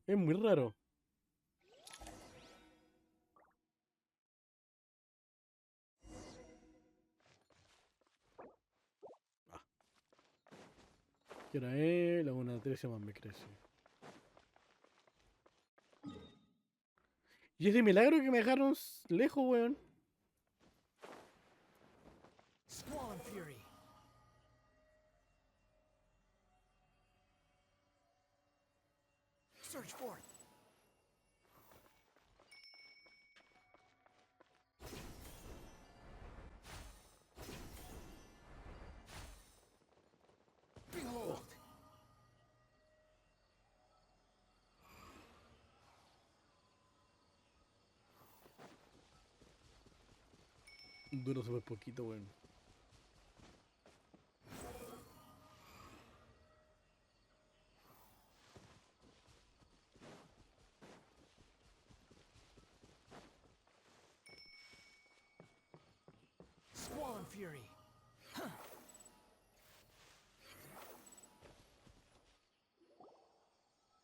Es muy raro. ¿Qué hora es? La 1:13 más me crece. Y ese milagro que me dejaron lejos, weón. Squall and Fury. Search forth. Behold. Dura súper poquito, weón. Squall and Fury. Huh.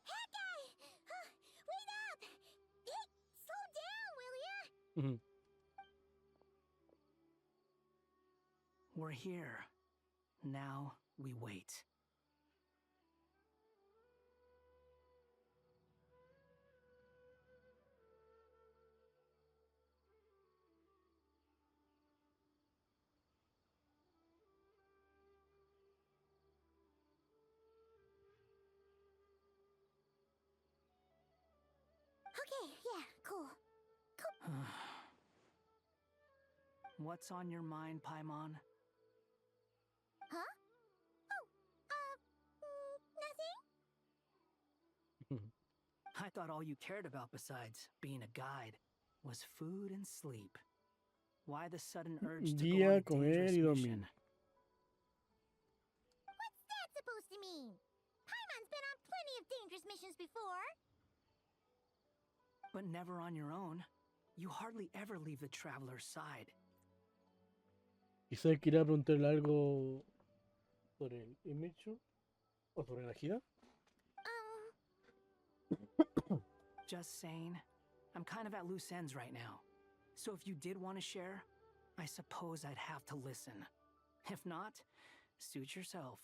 Hawkeye! Wait up! Hey, slow down, will ya? We're here. Now we wait. Okay, yeah, cool. What's on your mind, Paimon? Huh? Nothing? I thought all you cared about besides being a guide was food and sleep. Why the sudden urge to go on Guía, a comer dangerous y dormir. mission? What's that supposed to mean? Paimon's been on plenty of dangerous missions before. But never on your own. You hardly ever leave the traveler's side. Quizás quería preguntarle algo sobre el Imichu o sobre Nahida. Just saying, I'm kind of at loose ends right now. So if you did want to share, I suppose I'd have to listen. If not, suit yourself.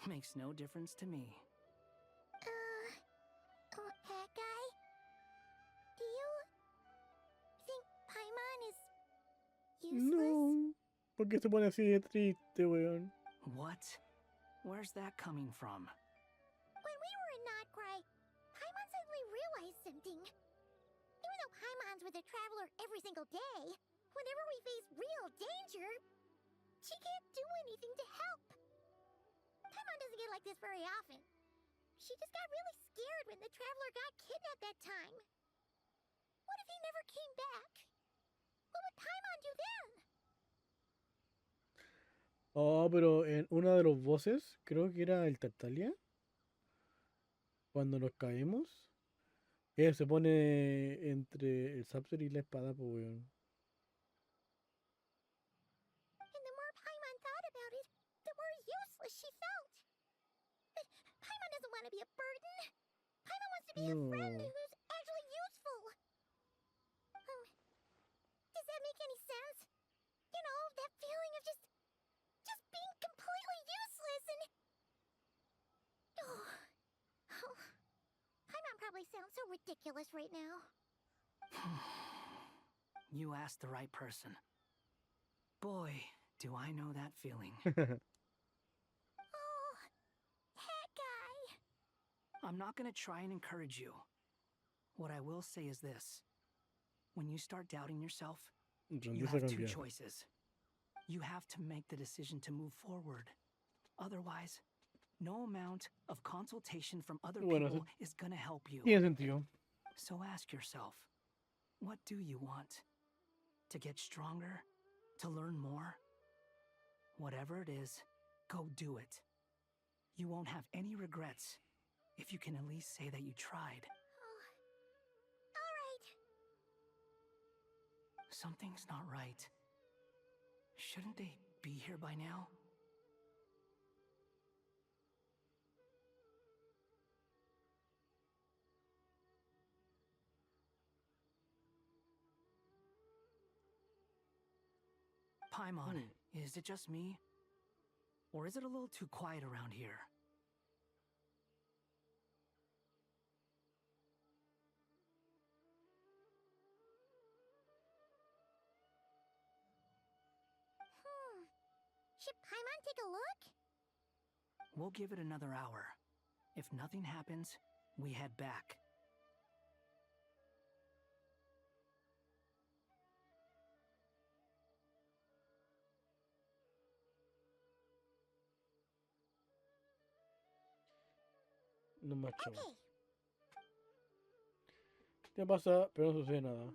Makes no difference to me. Hawkeye? Do you think Paimon is useless? No. ¿Por qué se pone así de triste, weón? What? Where's that coming from? When we were in Notcry, Paimon suddenly realized something. Even though Paimon's with the Traveler every single day, whenever we face real danger, she can't do anything to help. Paimon doesn't get like this very often. She just got really scared when the Traveler got kidnapped that time. What if he never came back? What would Paimon do then? Oh, pero en una de los voces, creo que era el Tartaglia, cuando nos caemos, ella se pone entre el Zaptersz y la espada, pues, weón. And the more Paimon thought about it, the more useless she felt. But Paimon doesn't want to be a burden. Paimon wants to be a friend No. who's actually useful. Does that make any sense? You know, that feeling of just being completely useless and... Oh, Paimon probably sounds so ridiculous right now. You asked the right person. Boy, do I know that feeling. Oh, that guy. I'm not gonna try and encourage you. What I will say is this. When you start doubting yourself, you have two choices. You have to make the decision to move forward. Otherwise, no amount of consultation from other people is gonna help you. Tiene sentido. So ask yourself, what do you want? To get stronger? To learn more? Whatever it is, go do it. You won't have any regrets if you can at least say that you tried. All right. Something's not right. Shouldn't they be here by now? Paimon, is it just me? Or is it a little too quiet around here? Should Paimon take a look? We'll give it another hour. If nothing happens, we head back. No macho. Ya pasa, pero no sucede nada.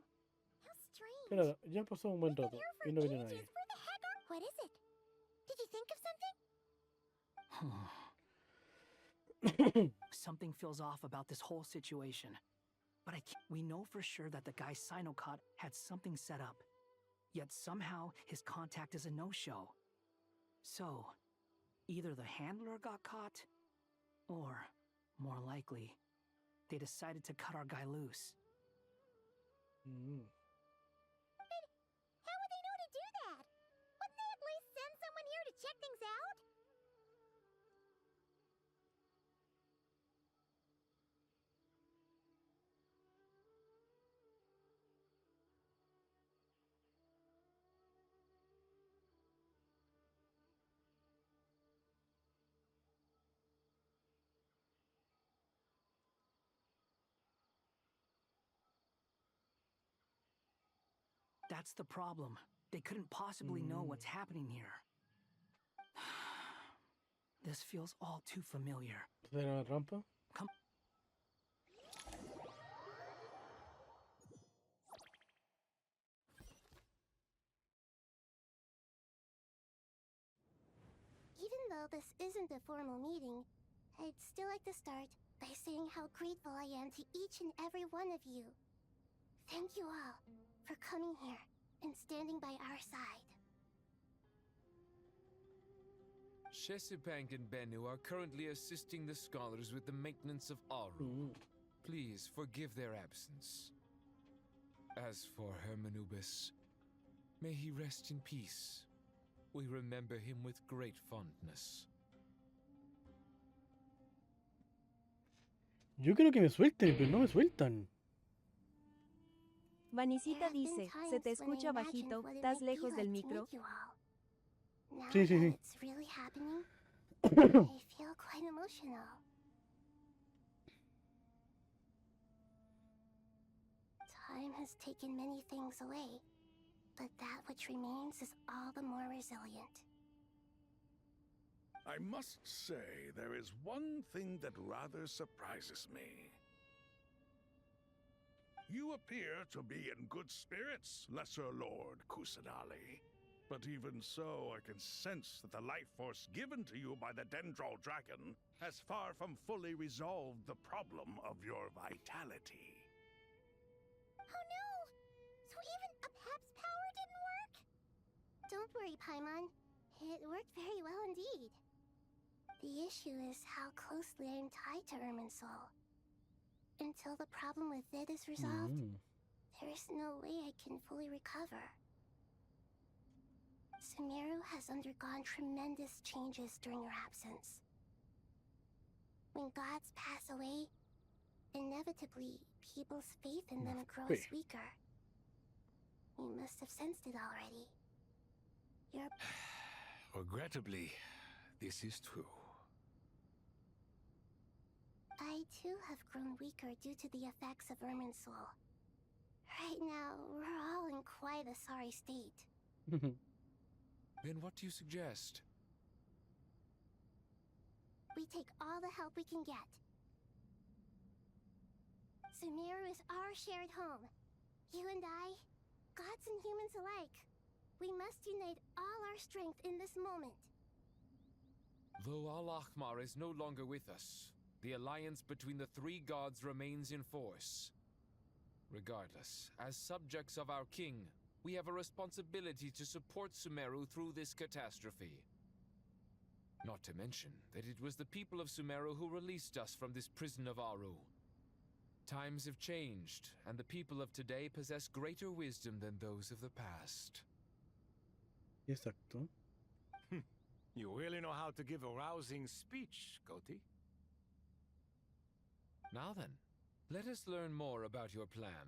Espera, ya pasó un buen rato y no viene nadie. What is it? Did you think of something? Something feels off about this whole situation. But we know for sure that the guy Sino caught had something set up. Yet somehow his contact is a no-show. So, either the handler got caught, or, more likely, they decided to cut our guy loose. But how would they know to do that? Wouldn't they at least send someone here to check things out? That's the problem. They couldn't possibly know what's happening here. This feels all too familiar. ¿Será una trampa? Come. Even though this isn't a formal meeting, I'd still like to start by saying how grateful I am to each and every one of you. Thank you all for coming here and standing by our side. Shesipank and Bennu are currently assisting the scholars with the maintenance of Aru. Please forgive their absence. As for Hermanubis, may he rest in peace. We remember him with great fondness. Yo creo que me suelten, pero no me sueltan. Vanicita dice, se te escucha bajito, ¿estás lejos del micro? Now Sí, sí, that sí. it's really happening, I feel quite emotional. Time has taken many things away, but that which remains is all the more resilient. I must say, there is one thing that rather surprises me. You appear to be in good spirits, Lesser Lord Kusanali. But even so, I can sense that the life force given to you by the Dendral Dragon has far from fully resolved the problem of your vitality. Oh no! So even a Pep's power didn't work? Don't worry, Paimon. It worked very well indeed. The issue is how closely I am tied to Irminsul. Until the problem with it is resolved, there is no way I can fully recover. Sumeru has undergone tremendous changes during your absence. When gods pass away, inevitably, people's faith in them grows weaker. You must have sensed it already. Your... Regrettably, this is true. I too have grown weaker due to the effects of Irminsul. Right now, we're all in quite a sorry state. Then what do you suggest? We take all the help we can get. Sumeru is our shared home. You and I, gods and humans alike. We must unite all our strength in this moment. Though Al-Ahmar is no longer with us, the alliance between the three gods remains in force. Regardless, as subjects of our king, we have a responsibility to support Sumeru through this catastrophe. Not to mention that it was the people of Sumeru who released us from this prison of Aru. Times have changed, and the people of today possess greater wisdom than those of the past. Exacto. You really know how to give a rousing speech, Koti. Now then, let us learn more about your plan.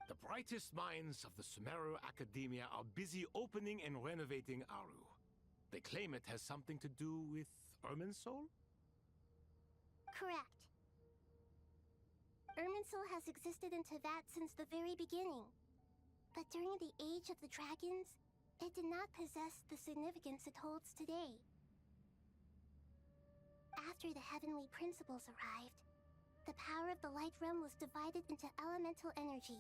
The brightest minds of the Sumeru Academia are busy opening and renovating Aru. They claim it has something to do with Irminsul? Correct. Irminsul has existed in Teyvat since the very beginning. But during the Age of the Dragons, it did not possess the significance it holds today. After the heavenly principles arrived, the power of the Light Realm was divided into elemental energy,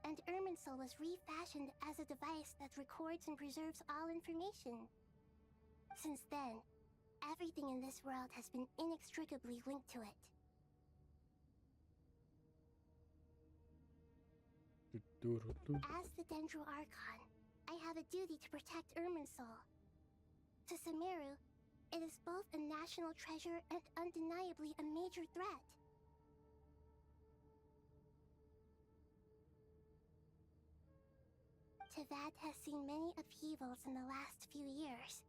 and Irminsul was refashioned as a device that records and preserves all information. Since then, everything in this world has been inextricably linked to it. As the Dendro Archon, I have a duty to protect Irminsul. To Sumeru, it is both a national treasure and undeniably a major threat. Teyvat has seen many upheavals in the last few years.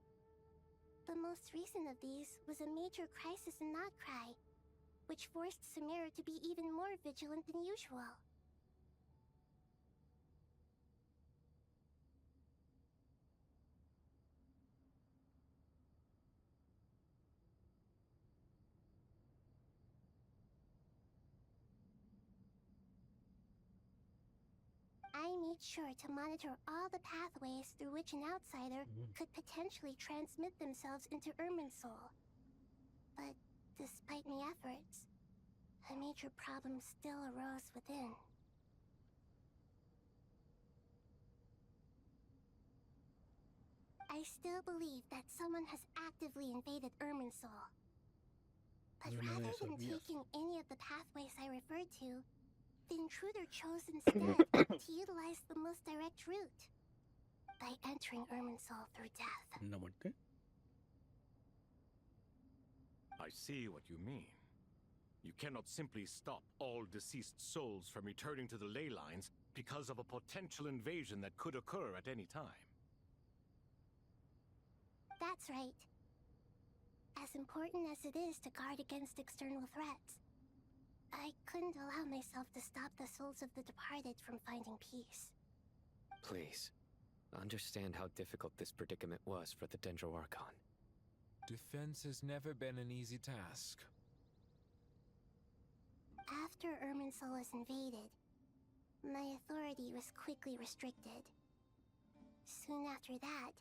The most recent of these was a major crisis in Notcry, which forced Sumeru to be even more vigilant than usual. I made sure to monitor all the pathways through which an outsider could potentially transmit themselves into Irminsul. But despite my efforts, a major problem still arose within. I still believe that someone has actively invaded Irminsul. But rather than taking any of the pathways I referred to, the intruder chose instead to utilize the most direct route, by entering Irminsul through death. La muerte. I see what you mean. You cannot simply stop all deceased souls from returning to the ley lines because of a potential invasion that could occur at any time. That's right. As important as it is to guard against external threats, I couldn't allow myself to stop the souls of the departed from finding peace. Please, understand how difficult this predicament was for the Dendro Archon. Defense has never been an easy task. After Irminsul was invaded, my authority was quickly restricted. Soon after that,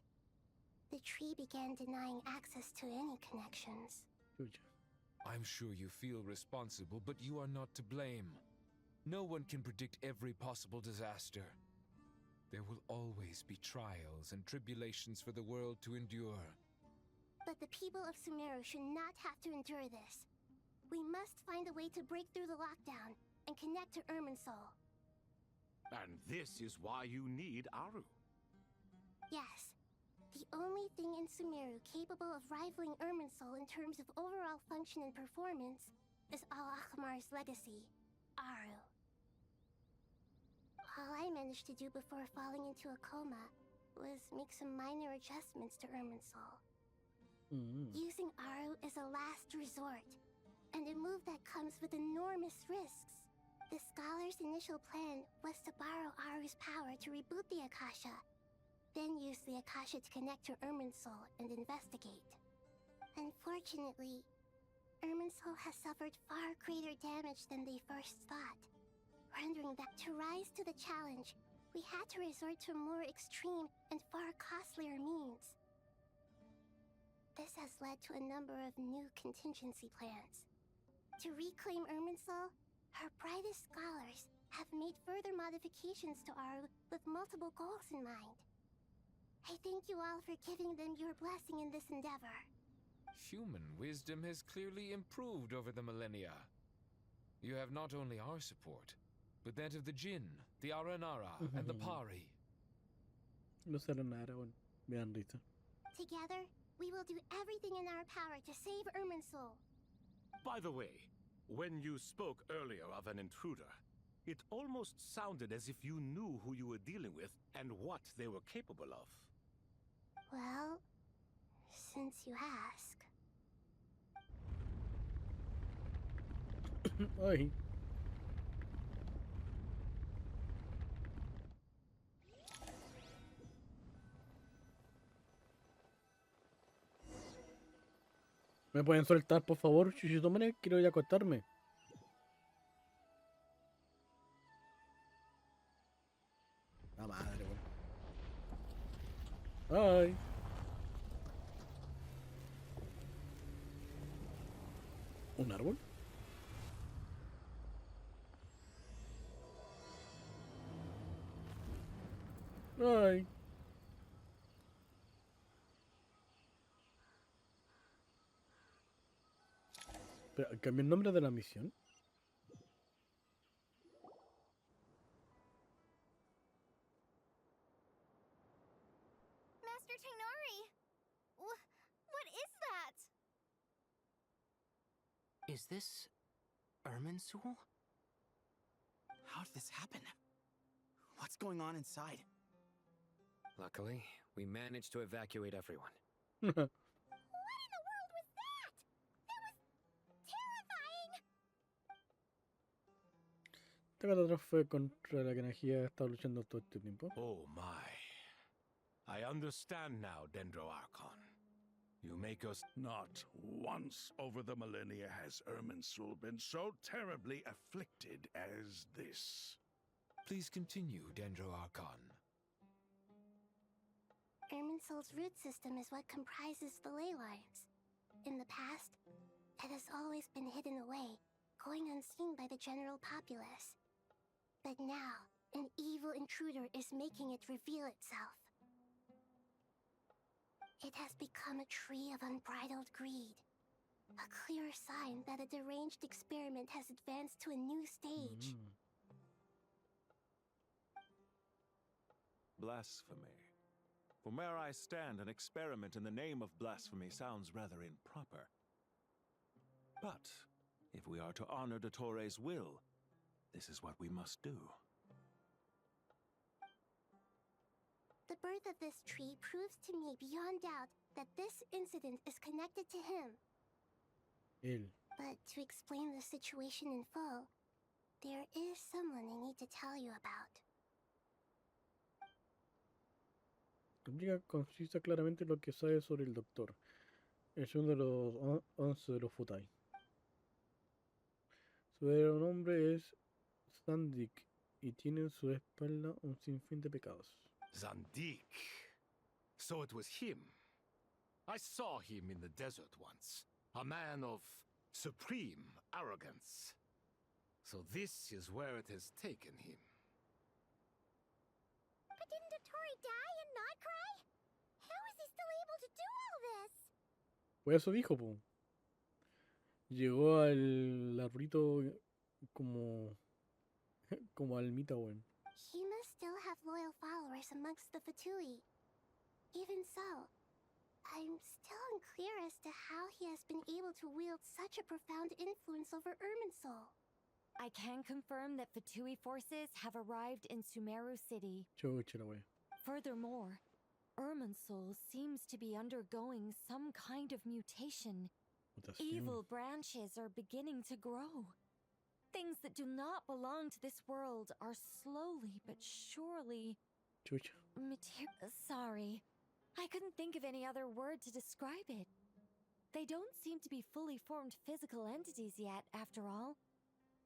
the tree began denying access to any connections. I'm sure you feel responsible, but you are not to blame. No one can predict every possible disaster. There will always be trials and tribulations for the world to endure. But the people of Sumeru should not have to endure this. We must find a way to break through the lockdown and connect to Irminsul. And this is why you need Aru. Yes. The only thing in Sumeru capable of rivaling Irminsul in terms of overall function and performance is Al-Akhmar's legacy, Aru. All I managed to do before falling into a coma was make some minor adjustments to Irminsul. Using Aru is a last resort, and a move that comes with enormous risks. The scholar's initial plan was to borrow Aru's power to reboot the Akasha, then use the Akasha to connect to Irminsul and investigate. Unfortunately, Irminsul has suffered far greater damage than they first thought, rendering that to rise to the challenge, we had to resort to more extreme and far costlier means. This has led to a number of new contingency plans. To reclaim Irminsul, her brightest scholars have made further modifications to Aru with multiple goals in mind. I thank you all for giving them your blessing in this endeavor. Human wisdom has clearly improved over the millennia. You have not only our support, but that of the Jinn, the Aranara, and the Pari. Los Aranara, bueno, me dan risa. Together, we will do everything in our power to save Irminsul. By the way, when you spoke earlier of an intruder, it almost sounded as if you knew who you were dealing with and what they were capable of. Well, since you ask. Ay. ¿Me pueden soltar, por favor, Chuchitomane? Quiero ir a acostarme. La madre, weón. Ay. ¿Un árbol? Ay. Pero, ¿cambió el nombre de la misión? Master Tainari! What is that? Is this Irminsul? How did this happen? What's going on inside? Luckily, we managed to evacuate everyone. What in the world was that? That was terrifying! Esta catástrofe fue contra la que Nahida ha estado luchando todo este tiempo. Oh my. I understand now, Dendro Archon. You make us... Not once over the millennia has Irminsul been so terribly afflicted as this. Please continue, Dendro Archon. Irminsul's root system is what comprises the ley lines. In the past, it has always been hidden away, going unseen by the general populace. But now, an evil intruder is making it reveal itself. It has become a tree of unbridled greed. A clear sign that a deranged experiment has advanced to a new stage. Blasphemy. From where I stand, an experiment in the name of blasphemy sounds rather improper. But if we are to honor Dottore's will, this is what we must do. The birth of this tree proves to me beyond doubt that this incident is connected to him. Él. But to explain the situation in full, there is someone I need to tell you about. Explica concisa claramente lo que sabe sobre el doctor. El segundo de los 11 de los Futai. Su verdadero nombre es Zandik y tiene en su espalda un sinfín de pecados. Zandik. So it was him. I saw him in the desert once. A man of supreme arrogance. So this is where it has taken him. But didn't Dottore die and not cry? How is he still able to do all this? Pues eso dijo, po. Llegó al arbolito como almita, weón. He must still have loyal followers amongst the Fatui. Even so, I'm still unclear as to how he has been able to wield such a profound influence over Irminsul. I can confirm that Fatui forces have arrived in Sumeru City. Chucha la wea. Furthermore, Irminsul seems to be undergoing some kind of mutation. Evil branches are beginning to grow. Things that do not belong to this world are slowly but surely... Chucha. Sorry. I couldn't think of any other word to describe it. They don't seem to be fully formed physical entities yet, after all.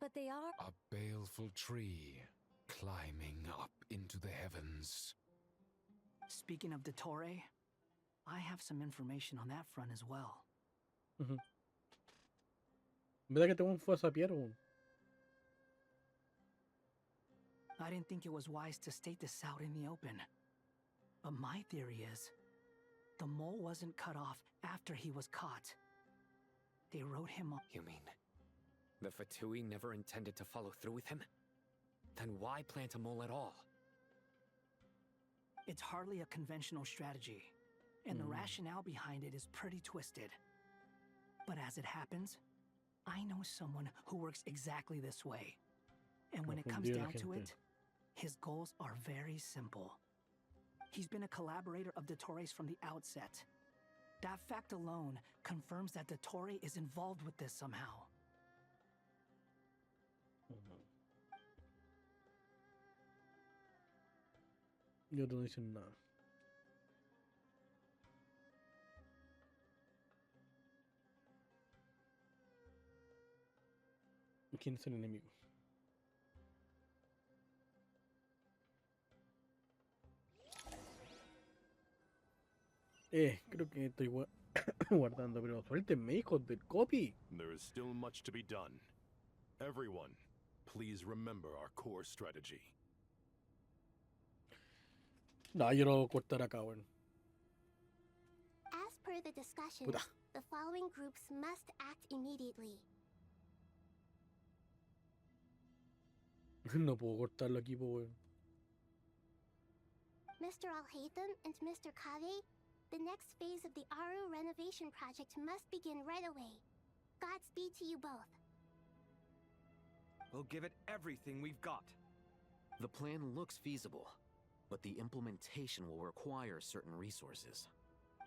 But they are... A baleful tree climbing up into the heavens. Speaking of Dottore, I have some information on that front as well. ¿Verdad que este weón fue a sapear, weón? I didn't think it was wise to state this out in the open. But my theory is, the mole wasn't cut off after he was caught. They wrote him off. You mean the Fatui never intended to follow through with him? Then why plant a mole at all? It's hardly a conventional strategy, and the rationale behind it is pretty twisted. But as it happens, I know someone who works exactly this way. And when it comes down to it, his goals are very simple. He's been a collaborator of Dottore's from the outset. That fact alone confirms that Dottore is involved with this somehow. Yo no dicen nada. ¿Quién es el enemigo? Creo que estoy guardando, pero suéltenme, hijos del copy. There is still much to be done. Everyone, please remember our core strategy. No, yo lo voy a cortar acá, weón. As per the discussions, the following groups must act immediately. No puedo cortarlo aquí, po, weón. Mr. Alhaitham and Mr. Kave, the next phase of the Aru renovation project must begin right away. Godspeed to you both. We'll give it everything we've got. The plan looks feasible, but the implementation will require certain resources.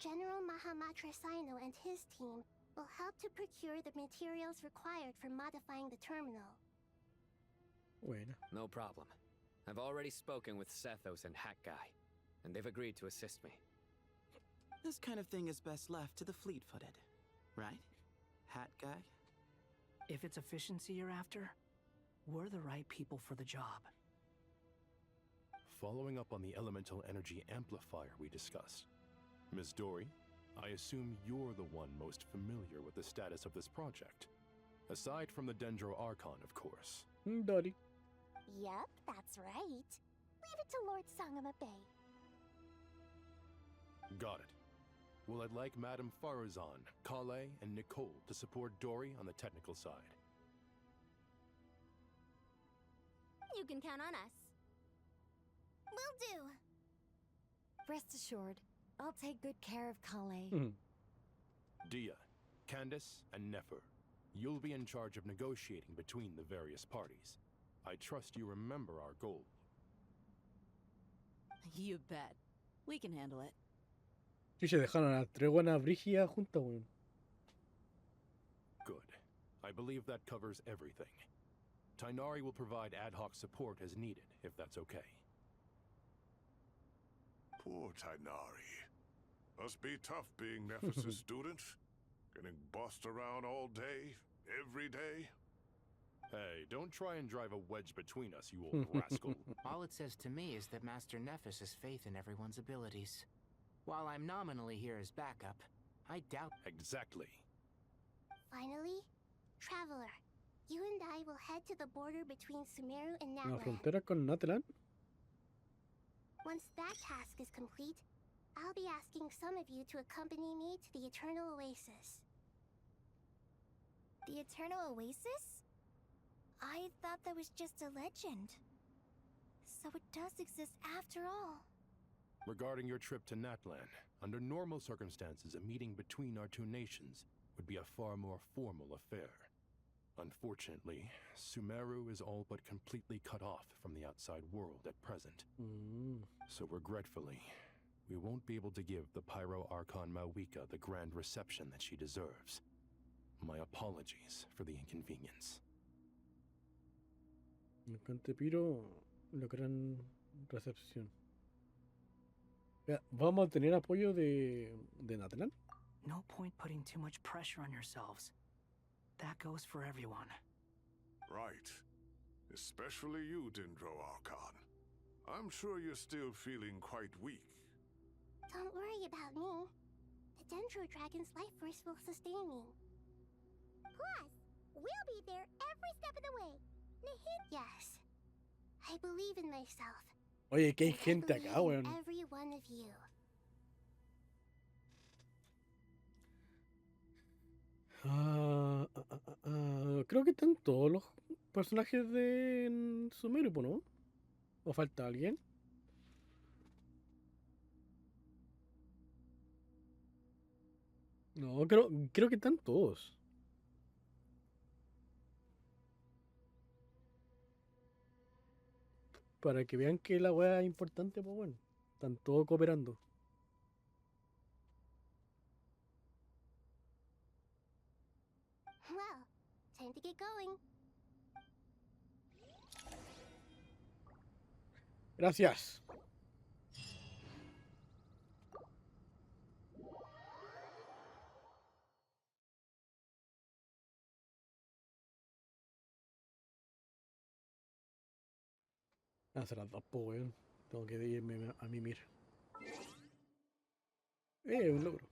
General Mahamatra Sino and his team will help to procure the materials required for modifying the terminal. Bueno. No problem. I've already spoken with Sethos and Hat Guy, and they've agreed to assist me. This kind of thing is best left to the fleet-footed, right? Hat Guy? If it's efficiency you're after, we're the right people for the job. Following up on the elemental energy amplifier we discussed. Ms. Dory, I assume you're the one most familiar with the status of this project. Aside from the Dendro Archon, of course. Dory. Yep, that's right. Leave it to Lord Sangama Bay. Got it. Well, I'd like Madame Farazan, Kale, and Nicole to support Dory on the technical side. You can count on us. Will do. Rest assured, I'll take good care of Kale. Dia, Candace, and Nefer, you'll be in charge of negotiating between the various parties. I trust you remember our goal. You bet. We can handle it. Sí, se dejaron a las tres buenas brígidas juntas, weón. Good. I believe that covers everything. Tainari will provide ad hoc support as needed, if that's okay. Poor Tainari. Must be tough being Nephis' student. Getting bossed around all day, every day. Hey, don't try and drive a wedge between us, you old rascal. All it says to me is that Master Nephis has faith in everyone's abilities. While I'm nominally here as backup, I doubt. Exactly. Finally, Traveler, you and I will head to the border between Sumeru and La Natlan. frontera con Natlan. Once that task is complete, I'll be asking some of you to accompany me to the Eternal Oasis. The Eternal Oasis? I thought that was just a legend. So it does exist after all. Regarding your trip to Natlan, under normal circumstances, a meeting between our two nations would be a far more formal affair. Unfortunately, Sumeru is all but completely cut off from the outside world at present. So regretfully, we won't be able to give the Pyro Archon Mawika the grand reception that she deserves. My apologies for the inconvenience. Encante Piro, la gran recepción. Ya, ¿vamos a tener apoyo de Natlan? No point putting too much pressure on yourselves. That goes for everyone. Right. Especially you, Dendro Archon. I'm sure you're still feeling quite weak. Don't worry about me. The Dendro Dragon's life force will sustain me. Plus, we'll be there every step of the way. Nahida. Yes. I believe in myself. Oye, que hay And I gente believe acá, in weón. every one of you. Creo que están todos los personajes de Sumeru, ¿no? ¿O falta alguien? No, creo que están todos. Para que vean que la weá es importante, pues bueno. Están todos cooperando. Well, time to get going. Gracias. Hace las dos, pues weón. Tengo que irme a mimir. Un logro.